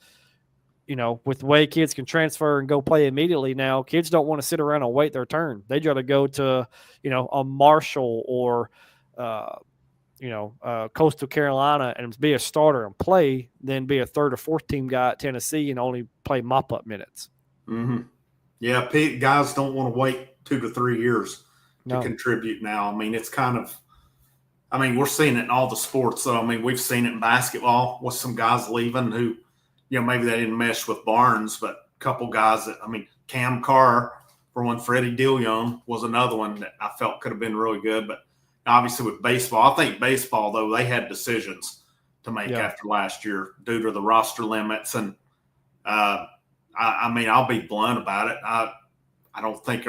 with the way kids can transfer and go play immediately now, kids don't want to sit around and wait their turn. They'd rather go to, a Marshall or, Coastal Carolina and be a starter and play than be a third or fourth team guy at Tennessee and only play mop-up minutes. Mm-hmm. Yeah, guys don't want to wait 2 to 3 years to contribute now. I mean, it's kind of – we're seeing it in all the sports. So, we've seen it in basketball with some guys leaving who, maybe they didn't mesh with Barnes, but a couple guys that – Cam Carr, for one, Freddie DeLeon was another one that I felt could have been really good. But obviously with baseball, I think baseball, though, they had decisions to make after last year due to the roster limits. And, I'll be blunt about it. I don't think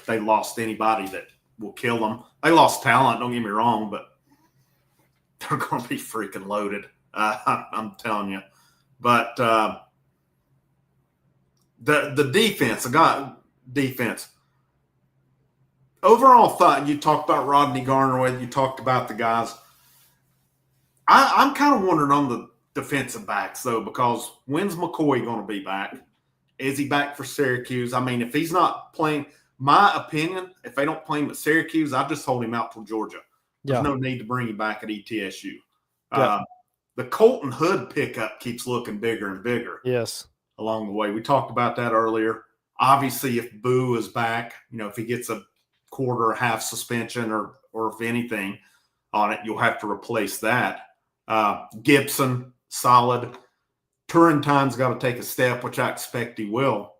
they lost anybody that will kill them. They lost talent, don't get me wrong, but they're going to be freaking loaded. I'm telling you. But the defense, defense. Overall thought, you talked about Rodney Garner, you talked about the guys. I'm kind of wondering on the defensive backs, though, because when's McCoy going to be back? Is he back for Syracuse? If he's not playing, my opinion, if they don't play him at Syracuse, I just hold him out till Georgia. There's no need to bring him back at ETSU. The Colton Hood pickup keeps looking bigger and bigger. Yes. along the way. We talked about that earlier. Obviously, if Boo is back, if he gets a quarter or half suspension or if anything on it, you'll have to replace that. Gibson, solid. Turrentine's got to take a step, which I expect he will.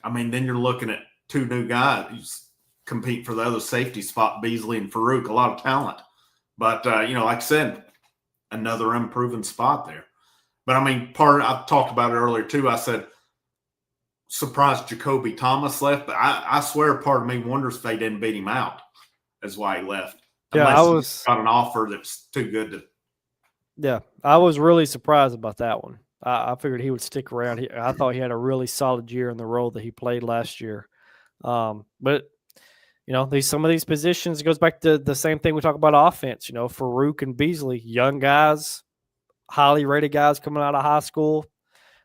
I mean, then you're looking at two new guys who's compete for the other safety spot, Beasley and Farouk. A lot of talent. But, like I said, another unproven spot there. But, I mean, I talked about it earlier, too. I said, surprised Jacoby Thomas left. But I swear part of me wonders if they didn't beat him out. That's why he left. Unless he got an offer that's too good to. Yeah, I was really surprised about that one. I figured he would stick around. I thought he had a really solid year in the role that he played last year. But some of these positions goes back to the same thing we talk about offense. Farouk and Beasley, young guys, highly rated guys coming out of high school.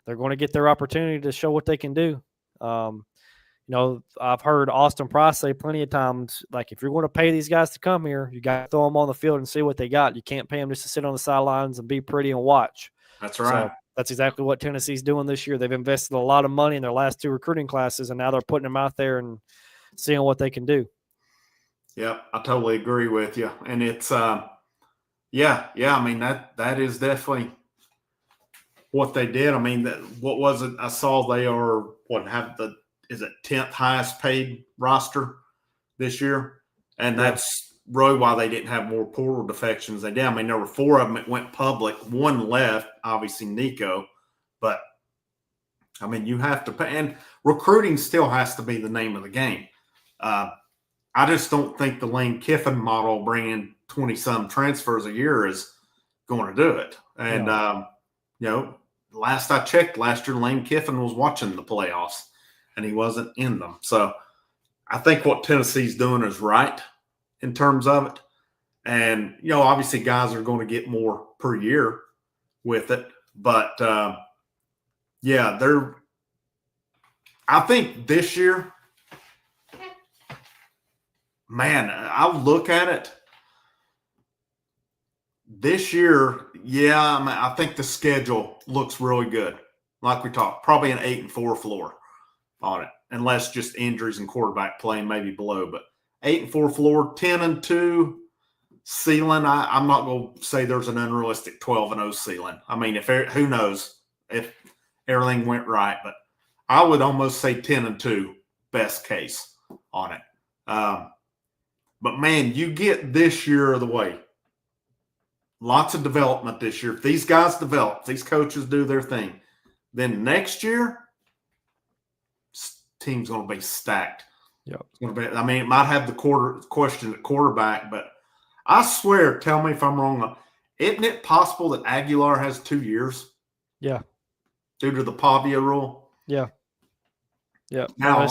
They're going to get their opportunity to show what they can do. I've heard Austin Price say plenty of times, like, if you're going to pay these guys to come here, you got to throw them on the field and see what they got. You can't pay them just to sit on the sidelines and be pretty and watch. That's right. So that's exactly what Tennessee's doing this year. They've invested a lot of money in their last two recruiting classes, and now they're putting them out there and seeing what they can do. Yep, I totally agree with you. And it's, I mean, that is definitely what they did. I mean, what was it? I saw they are, is it 10th highest paid roster this year? And that's really why they didn't have more portal defections they did. I mean, there were 4 of them that went public. 1 left, obviously Nico. But, I mean, you have to pay. And recruiting still has to be the name of the game. I just don't think the Lane Kiffin model, bringing 20-some transfers a year, is going to do it. And, last I checked last year, Lane Kiffin was watching the playoffs, and he wasn't in them. So I think what Tennessee's doing is right in terms of it. And, obviously guys are going to get more per year with it. But, I think this year, man, I'll look at it. This year, I think the schedule looks really good. Like we talked, probably an 8-4 floor on it, unless just injuries and quarterback play maybe below. But 8-4 floor, 10-2 ceiling. I'm not going to say there's an unrealistic 12-0 ceiling. I mean, who knows if everything went right, but I would almost say 10-2 best case on it. But, man, you get this year of the way. Lots of development this year. If these guys develop, these coaches do their thing, then next year, team's going to be stacked. Yep. It's going to be. I mean, it might have the question at quarterback, but I swear, tell me if I'm wrong, isn't it possible that Aguilar has 2 years? Yeah. Due to the Pavia rule? Yeah. Yeah. Now,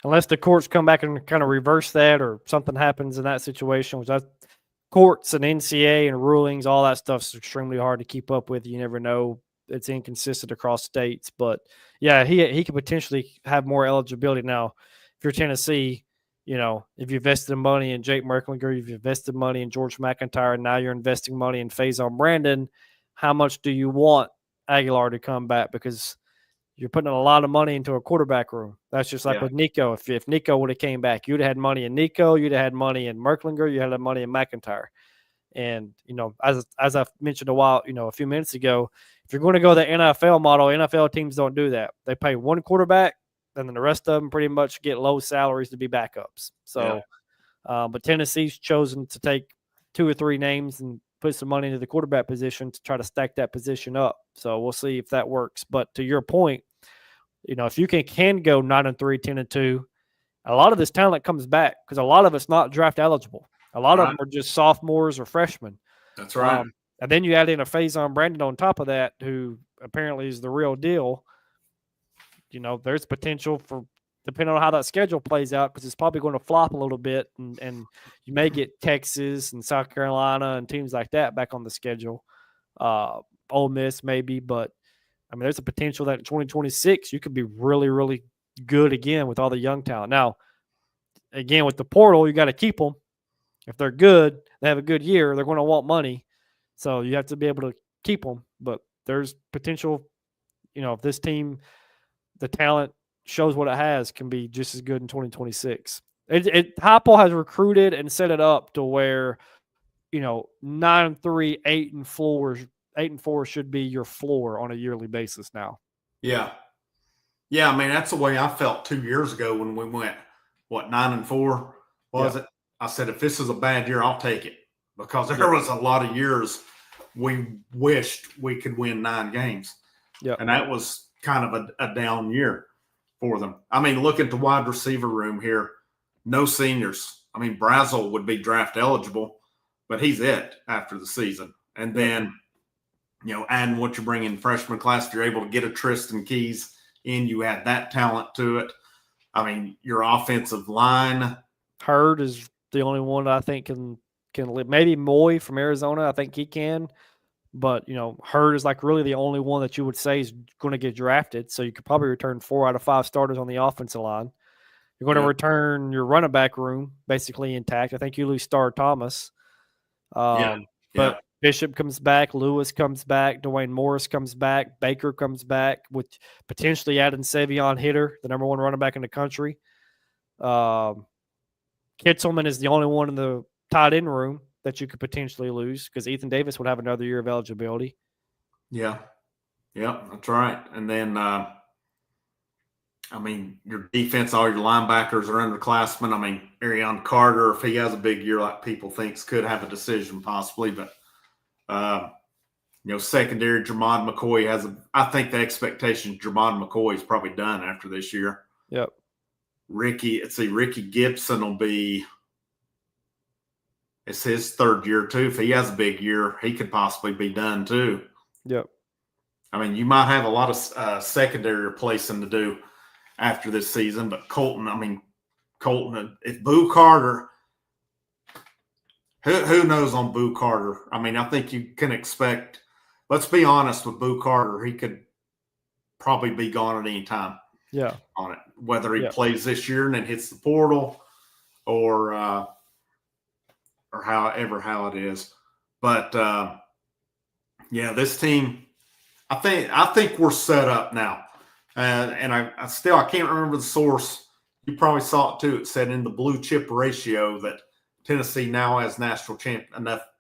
unless the courts come back and kind of reverse that, or something happens in that situation, which courts and NCAA and rulings, all that stuff's extremely hard to keep up with. You never know. It's inconsistent across states. But, yeah, he could potentially have more eligibility. Now, if you're Tennessee, if you invested money in Jake Merklinger, you've invested money in George McIntyre, and now you're investing money in Faison Brandon, how much do you want Aguilar to come back? Because you're putting a lot of money into a quarterback room. That's just like with Nico. If Nico would have came back, you'd have had money in Nico, you'd have had money in Merklinger, you had money in McIntyre. And, as I've mentioned a few minutes ago, if you're going to go the NFL model, NFL teams don't do that. They pay one quarterback, and then the rest of them pretty much get low salaries to be backups. So, but Tennessee's chosen to take 2 or 3 names and put some money into the quarterback position to try to stack that position up. So we'll see if that works. But to your point, if you can go 9-3, 10-2, a lot of this talent comes back, because a lot of it's not draft eligible. A lot of them are just sophomores or freshmen. That's right. And then you add in a Faison Brandon on top of that, who apparently is the real deal. There's potential for, depending on how that schedule plays out, because it's probably going to flop a little bit, and you may get Texas and South Carolina and teams like that back on the schedule. Ole Miss maybe, but I mean, there's a potential that in 2026 you could be really, really good again with all the young talent. Now, again, with the portal, you got to keep them. If they're good, they have a good year, they're going to want money. So you have to be able to keep them. But there's potential, if this team, the talent shows what it has, can be just as good in 2026. Heupel has recruited and set it up to where 9-3, 8-4 should be your floor on a yearly basis now. Yeah. Yeah, I mean, that's the way I felt 2 years ago when we went, 9-4, was it? I said, if this is a bad year, I'll take it, because there was a lot of years we wished we could win 9 games. Yeah. And that was kind of a down year for them. I mean, look at the wide receiver room here. No seniors. I mean, Brazel would be draft eligible, but he's it after the season. And then, adding what you bring in freshman class, if you're able to get a Tristan Keys in, you add that talent to it. I mean, your offensive line. Hurd is the only one that I think can live. Maybe Moy from Arizona, I think he can. But, Hurd is like really the only one that you would say is going to get drafted. So you could probably return 4 out of 5 starters on the offensive line. You're going to return your running back room basically intact. I think you lose Star Thomas. But Bishop comes back, Lewis comes back, Dwayne Morris comes back, Baker comes back, with potentially adding Savion Hitter, the number 1 running back in the country. Kitzelman is the only one in the tight end room that you could potentially lose, because Ethan Davis would have another year of eligibility. Yeah, that's right. And then, your defense, all your linebackers are underclassmen. I mean, Arion Carter, if he has a big year like people think, could have a decision possibly. But, secondary, Jermond McCoy I think the expectation Jermond McCoy is probably done after this year. Yep. Ricky Gibson will be – it's his 3rd year too. If he has a big year, he could possibly be done too. Yep. I mean, you might have a lot of secondary replacing to do after this season, but Colton, if Boo Carter, who knows on Boo Carter? I mean, I think you can expect, let's be honest with Boo Carter, he could probably be gone at any time. Yeah. On it, whether he plays this year and then hits the portal or how it is. But this team, I think we're set up now. And I can't remember the source. You probably saw it too. It said in the blue chip ratio that Tennessee now has enough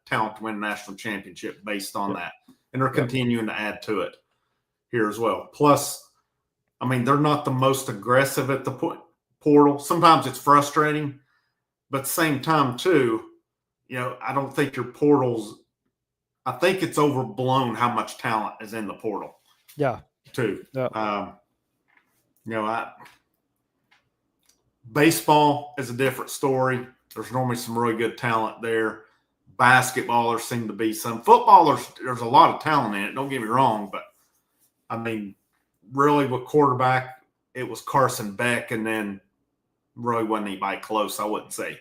talent to win a national championship based on that. And they're continuing to add to it here as well. Plus, I mean, they're not the most aggressive at the portal. Sometimes it's frustrating, but at the same time too, I don't think your portals – I think it's overblown how much talent is in the portal. Yeah. Too. Yeah. Baseball is a different story. There's normally some really good talent there. Basketball, there seem to be some. Football, there's a lot of talent in it. Don't get me wrong, but, I mean, really with quarterback, it was Carson Beck, and then really wasn't anybody close, I wouldn't say.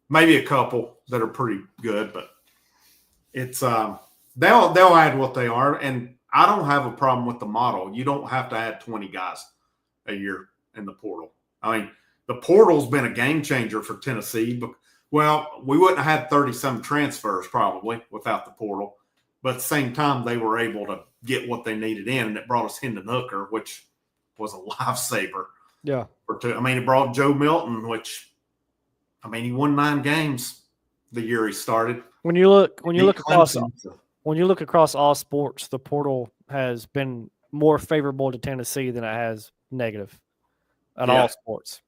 Maybe a couple that are pretty good, but it's they'll add what they are, and I don't have a problem with the model. You don't have to add 20 guys a year in the portal. I mean, the portal's been a game changer for Tennessee. But, well, we wouldn't have had 30-some transfers probably without the portal, but at the same time, they were able to get what they needed in, and it brought us Hendon Hooker, which was a lifesaver. Yeah. It brought Joe Milton, which. I mean, he won 9 games the year he started. When you look across all sports, the portal has been more favorable to Tennessee than it has negative at all sports.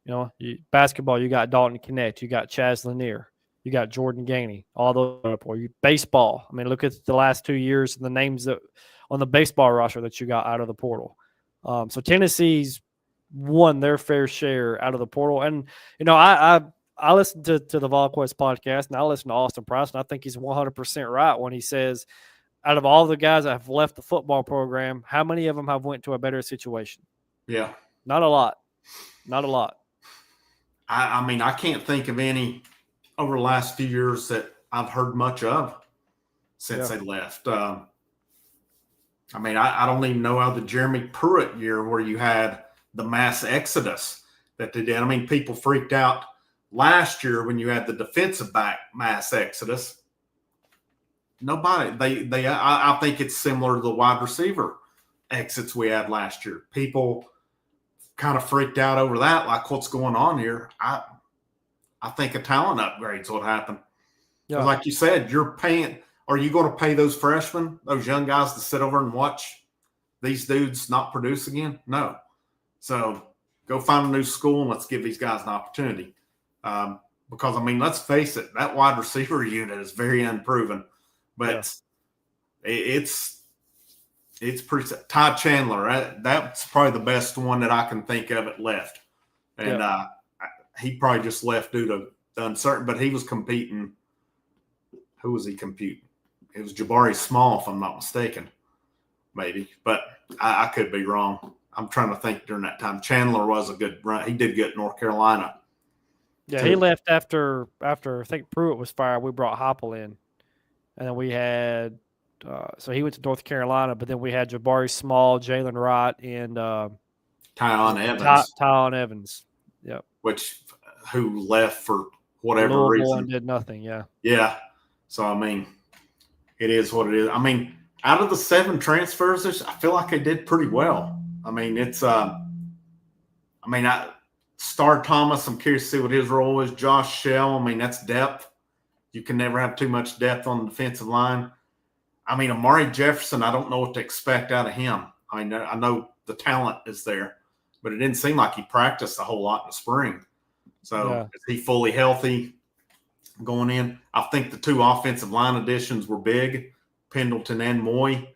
Basketball, you got Dalton Knecht, you got Chaz Lanier, you got Jordan Gainey, all those. Baseball, I mean, look at the last 2 years and the names that on the baseball roster that you got out of the portal. So Tennessee's won their fair share out of the portal, and I listened to the VolQuest podcast, and I listened to Austin Price, and I think he's 100% right when he says, out of all the guys that have left the football program, how many of them have went to a better situation? Yeah. Not a lot. Not a lot. I mean, I can't think of any over the last few years that I've heard much of since they left. I mean, I don't even know how the Jeremy Pruitt year where you had the mass exodus that they did. I mean, people freaked out last year when you had the defensive back mass exodus. Nobody. I think it's similar to the wide receiver exits we had last year. People kind of freaked out over that, like what's going on here. I think a talent upgrade's what happened. Because like you said, you're paying – are you going to pay those freshmen, those young guys to sit over and watch these dudes not produce again? No. So go find a new school and let's give these guys an opportunity. Because, I mean, let's face it, that wide receiver unit is very unproven. But it's pretty – Ty Chandler, that's probably the best one that I can think of at left. And he probably just left due to the uncertain – but he was competing – who was he competing? It was Jabari Small, if I'm not mistaken, maybe. But I could be wrong. I'm trying to think during that time. Chandler was a good run. He did good at North Carolina. Yeah, he left after I think Pruitt was fired. We brought Hopple in. And then we had so he went to North Carolina, but then we had Jabari Small, Jalen Wright, and Tyon Evans. Tyon Evans. Yep. Who left for whatever Louisville reason. And did nothing, Yeah. So, I mean, it is what it is. I mean, out of the 7 transfers, I feel like they did pretty well. I mean, it's Star Thomas, I'm curious to see what his role is. Josh Shell, I mean, that's depth. You can never have too much depth on the defensive line. I mean, Amari Jefferson, I don't know what to expect out of him. I mean, I know the talent is there, but it didn't seem like he practiced a whole lot in the spring. So is he fully healthy going in? I think the 2 offensive line additions were big, Pendleton and Moy.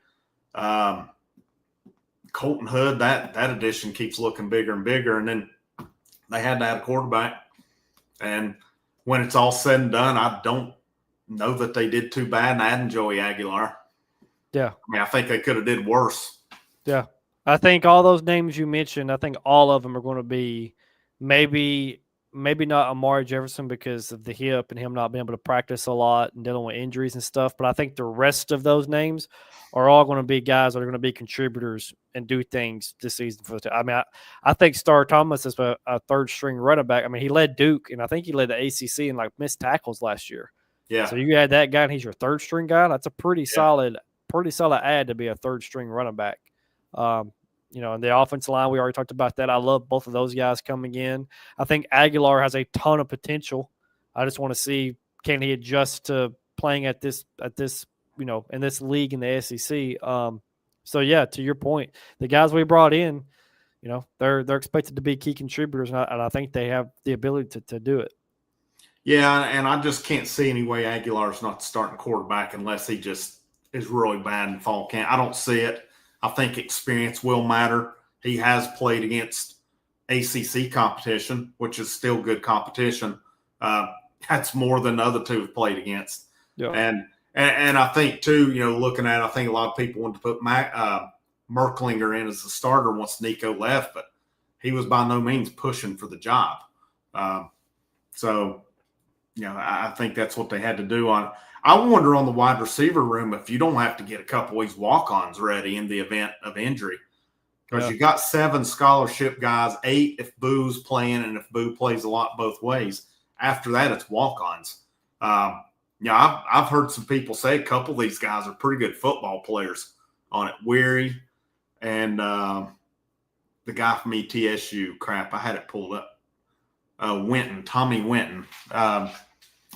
Colton Hood, that addition keeps looking bigger and bigger. And then they had to add a quarterback. And when it's all said and done, I don't know that they did too bad in adding Joey Aguilar. Yeah. I mean, I think they could have did worse. Yeah. I think all those names you mentioned, I think all of them are going to be maybe not Amari Jefferson because of the hip and him not being able to practice a lot and dealing with injuries and stuff. But I think the rest of those names are all going to be guys that are going to be contributors and do things this season for the team. I mean, I think Star Thomas is a 3rd-string running back. I mean, he led Duke, and I think he led the ACC in like missed tackles last year. Yeah. So you add that guy, and he's your 3rd-string guy. That's a pretty solid add to be a 3rd-string running back. And the offensive line, we already talked about that. I love both of those guys coming in. I think Aguilar has a ton of potential. I just want to see, can he adjust to playing at this in this league in the SEC. So yeah, to your point, the guys we brought in, they're expected to be key contributors, and I think they have the ability to do it. Yeah, and I just can't see any way Aguilar's not the starting quarterback unless he just is really bad in fall camp. I don't see it. I think experience will matter. He has played against ACC competition, which is still good competition. That's more than the other 2 have played against. Yeah. And I think, too, looking at it, I think a lot of people want to put Merklinger in as the starter once Nico left, but he was by no means pushing for the job. I think that's what they had to do on – I wonder on the wide receiver room if you don't have to get a couple of these walk-ons ready in the event of injury. Because you got 7 scholarship guys, 8 if Boo's playing and if Boo plays a lot both ways. After that, it's walk-ons. I've heard some people say a couple of these guys are pretty good football players on it. Weary and the guy from ETSU, I had it pulled up. Tommy Winton.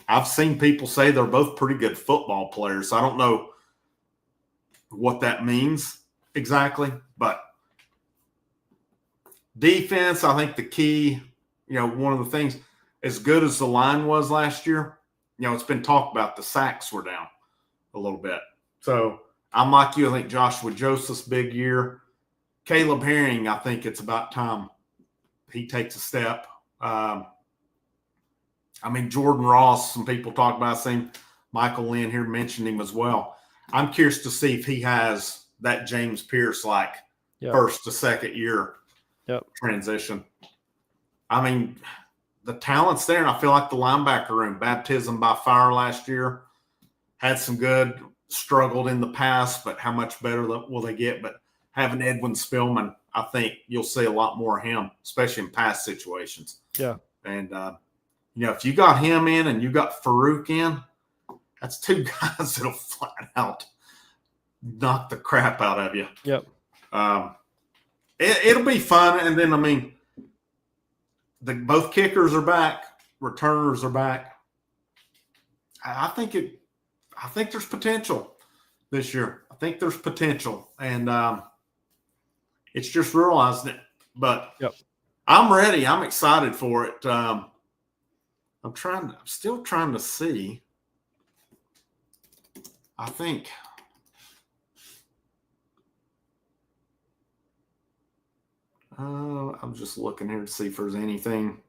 I've seen people say they're both pretty good football players. So I don't know what that means exactly, but defense, I think the key, one of the things, as good as the line was last year, it's been talked about the sacks were down a little bit. So I'm like you. I think Joshua Joseph's big year. Caleb Herring, I think it's about time he takes a step. Jordan Ross, some people talk about, same Michael Lynn here mentioned him as well. I'm curious to see if he has that James Pierce first to second year transition. The talent's there, and I feel like the linebacker room, baptism by fire last year, had some good, struggled in the past, but how much better will they get? But having Edwin Spillman, I think you'll see a lot more of him, especially in past situations. Yeah. And, if you got him in and you got Farouk in, that's 2 guys that'll flat out knock the crap out of you. Yep. It'll be fun. And then, I mean, both kickers are back, returners are back. I think there's potential this year. I think there's potential, and it's just realizing it. But I'm ready. I'm excited for it. I'm still trying to see. I think. I'm just looking here to see if there's anything.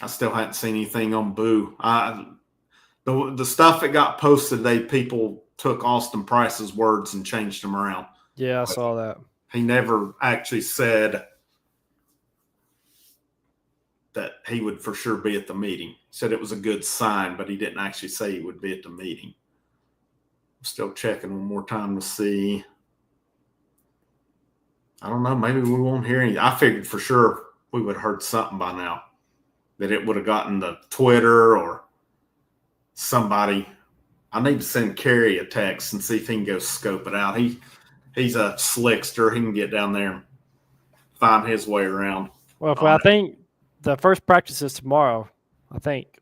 I still hadn't seen anything on Boo. The stuff that got posted today, people took Austin Price's words and changed them around. Yeah, I saw that. He never actually said that he would for sure be at the meeting. He said it was a good sign, but he didn't actually say he would be at the meeting. I'm still checking one more time to see. I don't know. Maybe we won't hear anything. I figured for sure we would have heard something by now, that it would have gotten to Twitter or somebody. I need to send Kerry a text and see if he can go scope it out. He's a slickster. He can get down there and find his way around. Well, I think the first practice is tomorrow,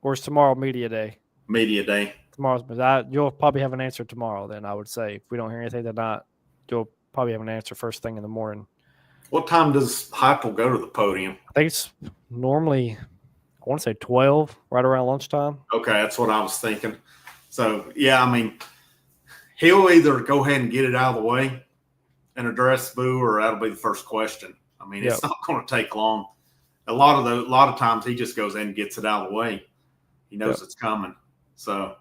or is tomorrow media day? Media day. Tomorrow's, but you'll probably have an answer tomorrow then, I would say. If we don't hear anything tonight, you'll probably have an answer first thing in the morning. What time does Heupel go to the podium? I think it's normally, I want to say 12, right around lunchtime. Okay, that's what I was thinking. So, yeah, I mean, he'll either go ahead and get it out of the way and address Boo, or that'll be the first question. I mean, it's not going to take long. A lot of times he just goes in and gets it out of the way. He knows it's coming. So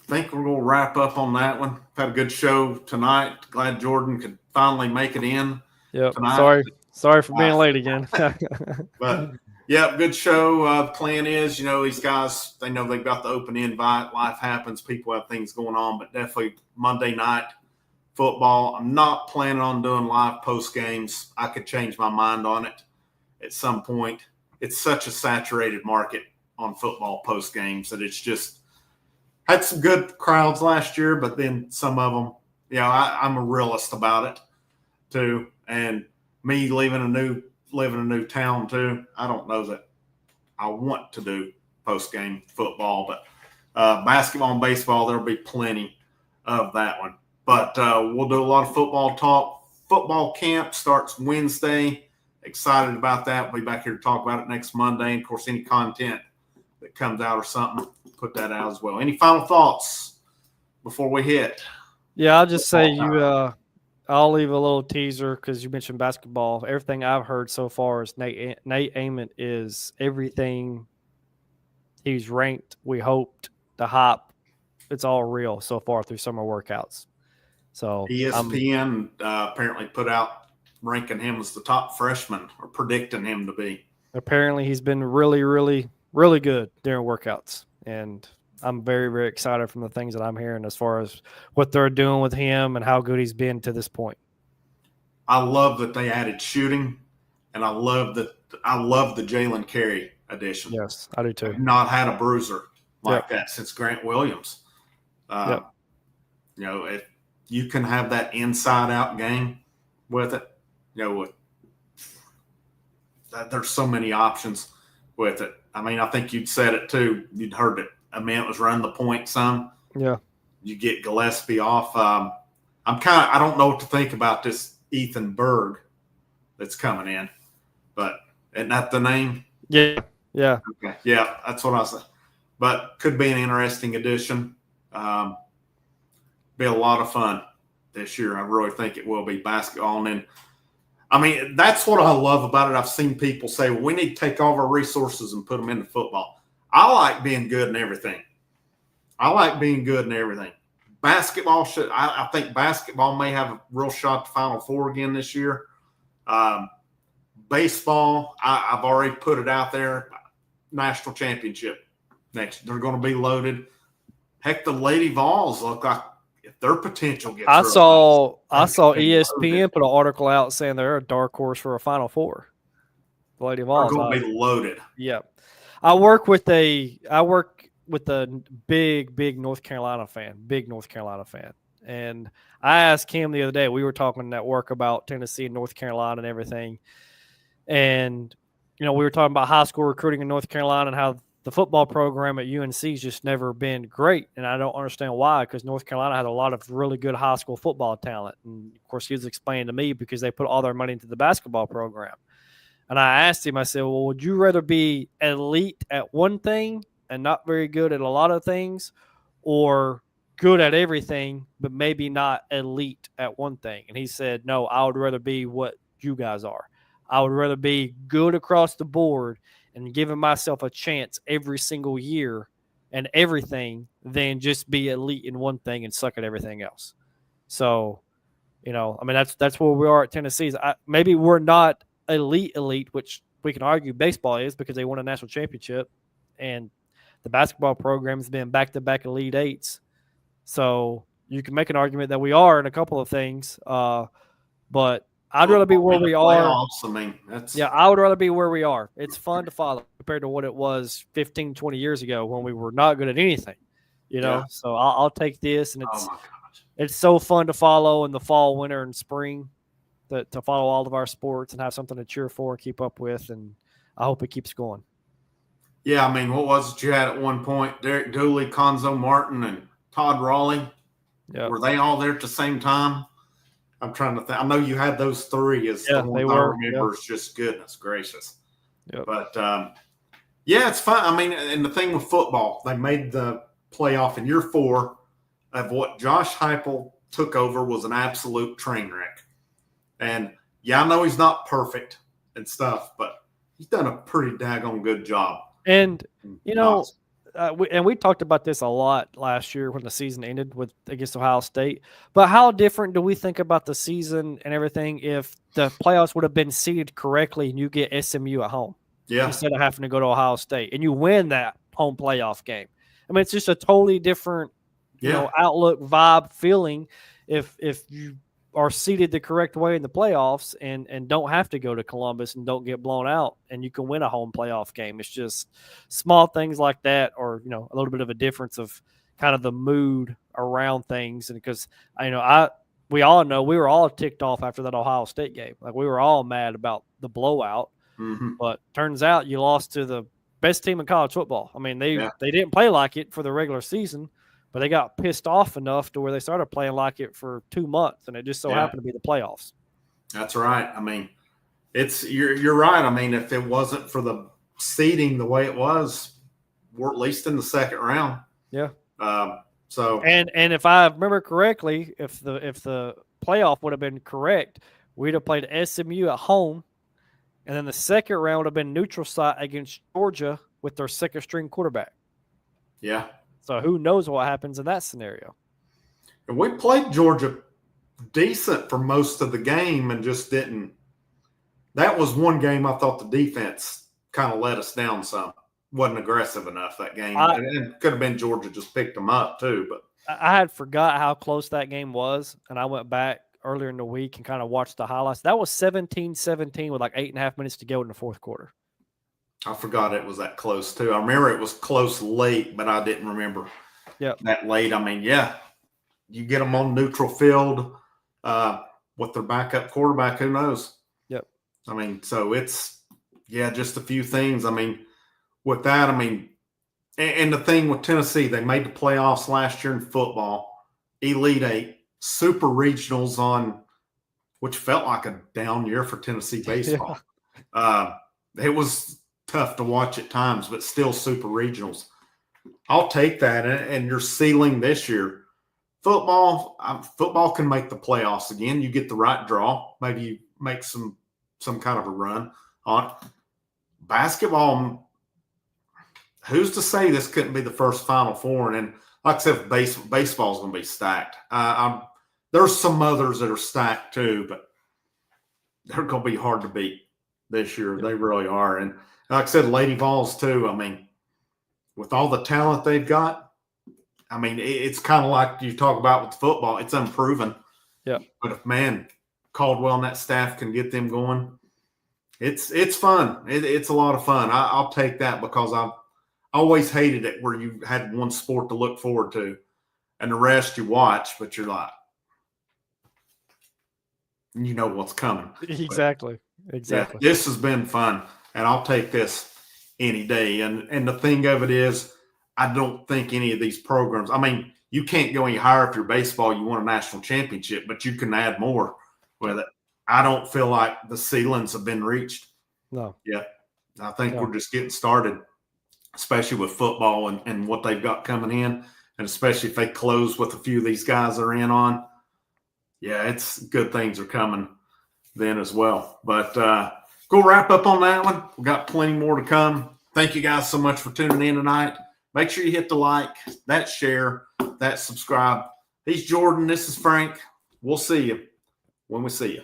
I think we're going to wrap up on that one. Had a good show tonight. Glad Jordan could finally make it in. Tonight. Sorry for being late again. But yeah, good show. The plan is, these guys, they know they've got the open invite. Life happens. People have things going on, but definitely Monday night football. I'm not planning on doing live post games. I could change my mind on it at some point. It's such a saturated market on football post games that it's just had some good crowds last year, but then some of them, I'm a realist about it too. And me living a new town too, I don't know that I want to do post game football, but basketball and baseball, there'll be plenty of that one. But we'll do a lot of football talk. Football camp starts Wednesday. Excited about that. We'll be back here to talk about it next Monday. And of course, any content that comes out or something, put that out as well. Any final thoughts before we hit? Yeah, I'll just say I'll leave a little teaser because you mentioned basketball. Everything I've heard so far is Nate Ament is everything he's ranked. We hoped the hype. It's all real so far through summer workouts. So ESPN apparently put out ranking him as the top freshman, or predicting him to be. Apparently he's been really, really, really good during workouts. And I'm very, very excited from the things that I'm hearing as far as what they're doing with him and how good he's been to this point. I love that they added shooting, and I love the Jalen Carey addition. Yes, I do too. I've not had a bruiser like that since Grant Williams. If you can have that inside-out game with it, there's so many options with it. I mean, I think you'd said it too. You'd heard it. Ament was running the point some. Yeah. You get Gillespie off. I don't know what to think about this Ethan Berg that's coming in, but isn't that the name? Yeah. Yeah. Okay. Yeah, that's what I said. But could be an interesting addition. Be a lot of fun this year. I really think it will be basketball. And then, I mean, that's what I love about it. I've seen people say, well, we need to take all of our resources and put them into football. I like being good in everything. Basketball I think basketball may have a real shot at the Final Four again this year. Baseball, I've already put it out there. National championship next. They're going to be loaded. Heck, the Lady Vols look like if their potential gets I saw ESPN put an article out saying they're a dark horse for a Final Four. The Lady Vols are going to be loaded. Yeah. I work with a big North Carolina fan, and I asked him the other day. We were talking at work about Tennessee and North Carolina and everything, and we were talking about high school recruiting in North Carolina and how the football program at UNC's just never been great, and I don't understand why. Because North Carolina had a lot of really good high school football talent, and of course he was explaining to me because they put all their money into the basketball program. And I asked him, I said, well, would you rather be elite at one thing and not very good at a lot of things, or good at everything, but maybe not elite at one thing? And he said, no, I would rather be what you guys are. I would rather be good across the board and giving myself a chance every single year and everything than just be elite in one thing and suck at everything else. So, I mean, that's where we are at Tennessee. Maybe we're not elite, which we can argue baseball is because they won a national championship, and the basketball program has been back-to-back Elite Eights. So you can make an argument that we are in a couple of things, but I'd rather be where we are. I mean, I would rather be where we are. It's fun to follow compared to what it was 15, 20 years ago when we were not good at anything, So I'll take this, and it's so fun to follow in the fall, winter, and spring to follow all of our sports and have something to cheer for and keep up with, and I hope it keeps going. Yeah, I mean, what was it you had at one point? Derek Dooley, Conzo Martin, and Todd Raleigh. Yeah. Were they all there at the same time? I'm trying to think. I know you had those three as the ones I remember. It's just goodness gracious. Yep. But, it's fun. I mean, and the thing with football, they made the playoff in year 4 of what Josh Heupel took over was an absolute train wreck. And, I know he's not perfect and stuff, but he's done a pretty daggone good job. And, we talked about this a lot last year when the season ended against Ohio State. But how different do we think about the season and everything if the playoffs would have been seeded correctly and you get SMU at home instead of having to go to Ohio State and you win that home playoff game? I mean, it's just a totally different, outlook, vibe, feeling if you are seated the correct way in the playoffs and don't have to go to Columbus and don't get blown out and you can win a home playoff game. It's just small things like that, or, a little bit of a difference of kind of the mood around things. And because, we all know we were all ticked off after that Ohio State game. Like we were all mad about the blowout, but turns out you lost to the best team in college football. I mean, they didn't play like it for the regular season, but they got pissed off enough to where they started playing like it for 2 months, and it just so happened to be the playoffs. That's right. I mean, you're right. I mean, if it wasn't for the seeding the way it was, we're at least in the second round. Yeah. So and if I remember correctly, if the playoff would have been correct, we'd have played SMU at home, and then the second round would have been neutral site against Georgia with their second string quarterback. Yeah. So who knows what happens in that scenario? And we played Georgia decent for most of the game and just didn't. That was one game I thought the defense kind of let us down some. Wasn't aggressive enough that game. And it could have been Georgia just picked them up too. But I had forgot how close that game was, and I went back earlier in the week and kind of watched the highlights. That was 17-17 with like 8.5 minutes to go in the fourth quarter. I forgot it was that close, too. I remember it was close late, but I didn't remember that late. I mean, you get them on neutral field with their backup quarterback, who knows? Yep. I mean, so it's, just a few things. I mean, with that, I mean, and the thing with Tennessee, they made the playoffs last year in football, Elite Eight, super regionals on, which felt like a down year for Tennessee baseball. It was tough to watch at times, but still super regionals. I'll take that. And your ceiling this year, football can make the playoffs again. You get the right draw. Maybe you make some kind of a run on basketball. Who's to say this couldn't be the first Final Four? And like I said, baseball's going to be stacked. There's some others that are stacked too, but they're going to be hard to beat this year. They really are. And like I said, Lady Vols too. I mean, with all the talent they've got, I mean, it's kind of like you talk about with football. It's unproven. Yeah. But if, Caldwell and that staff can get them going, it's fun. It's a lot of fun. I'll take that because always hated it where you had one sport to look forward to and the rest you watch, but you're like, you know what's coming. Exactly. Yeah, this has been fun, and I'll take this any day. And the thing of it is, I don't think any of these programs, I mean, you can't go any higher if you're baseball, you won a national championship, but you can add more with it. I don't feel like the ceilings have been reached. No. Yeah. I think we're just getting started, especially with football and what they've got coming in, and especially if they close with a few of these guys are in on. Yeah, it's good things are coming then as well. But go wrap up on that one. We've got plenty more to come. Thank you guys so much for tuning in tonight. Make sure you hit the like, that share, that subscribe. He's Jordan. This is Frank. We'll see you when we see you.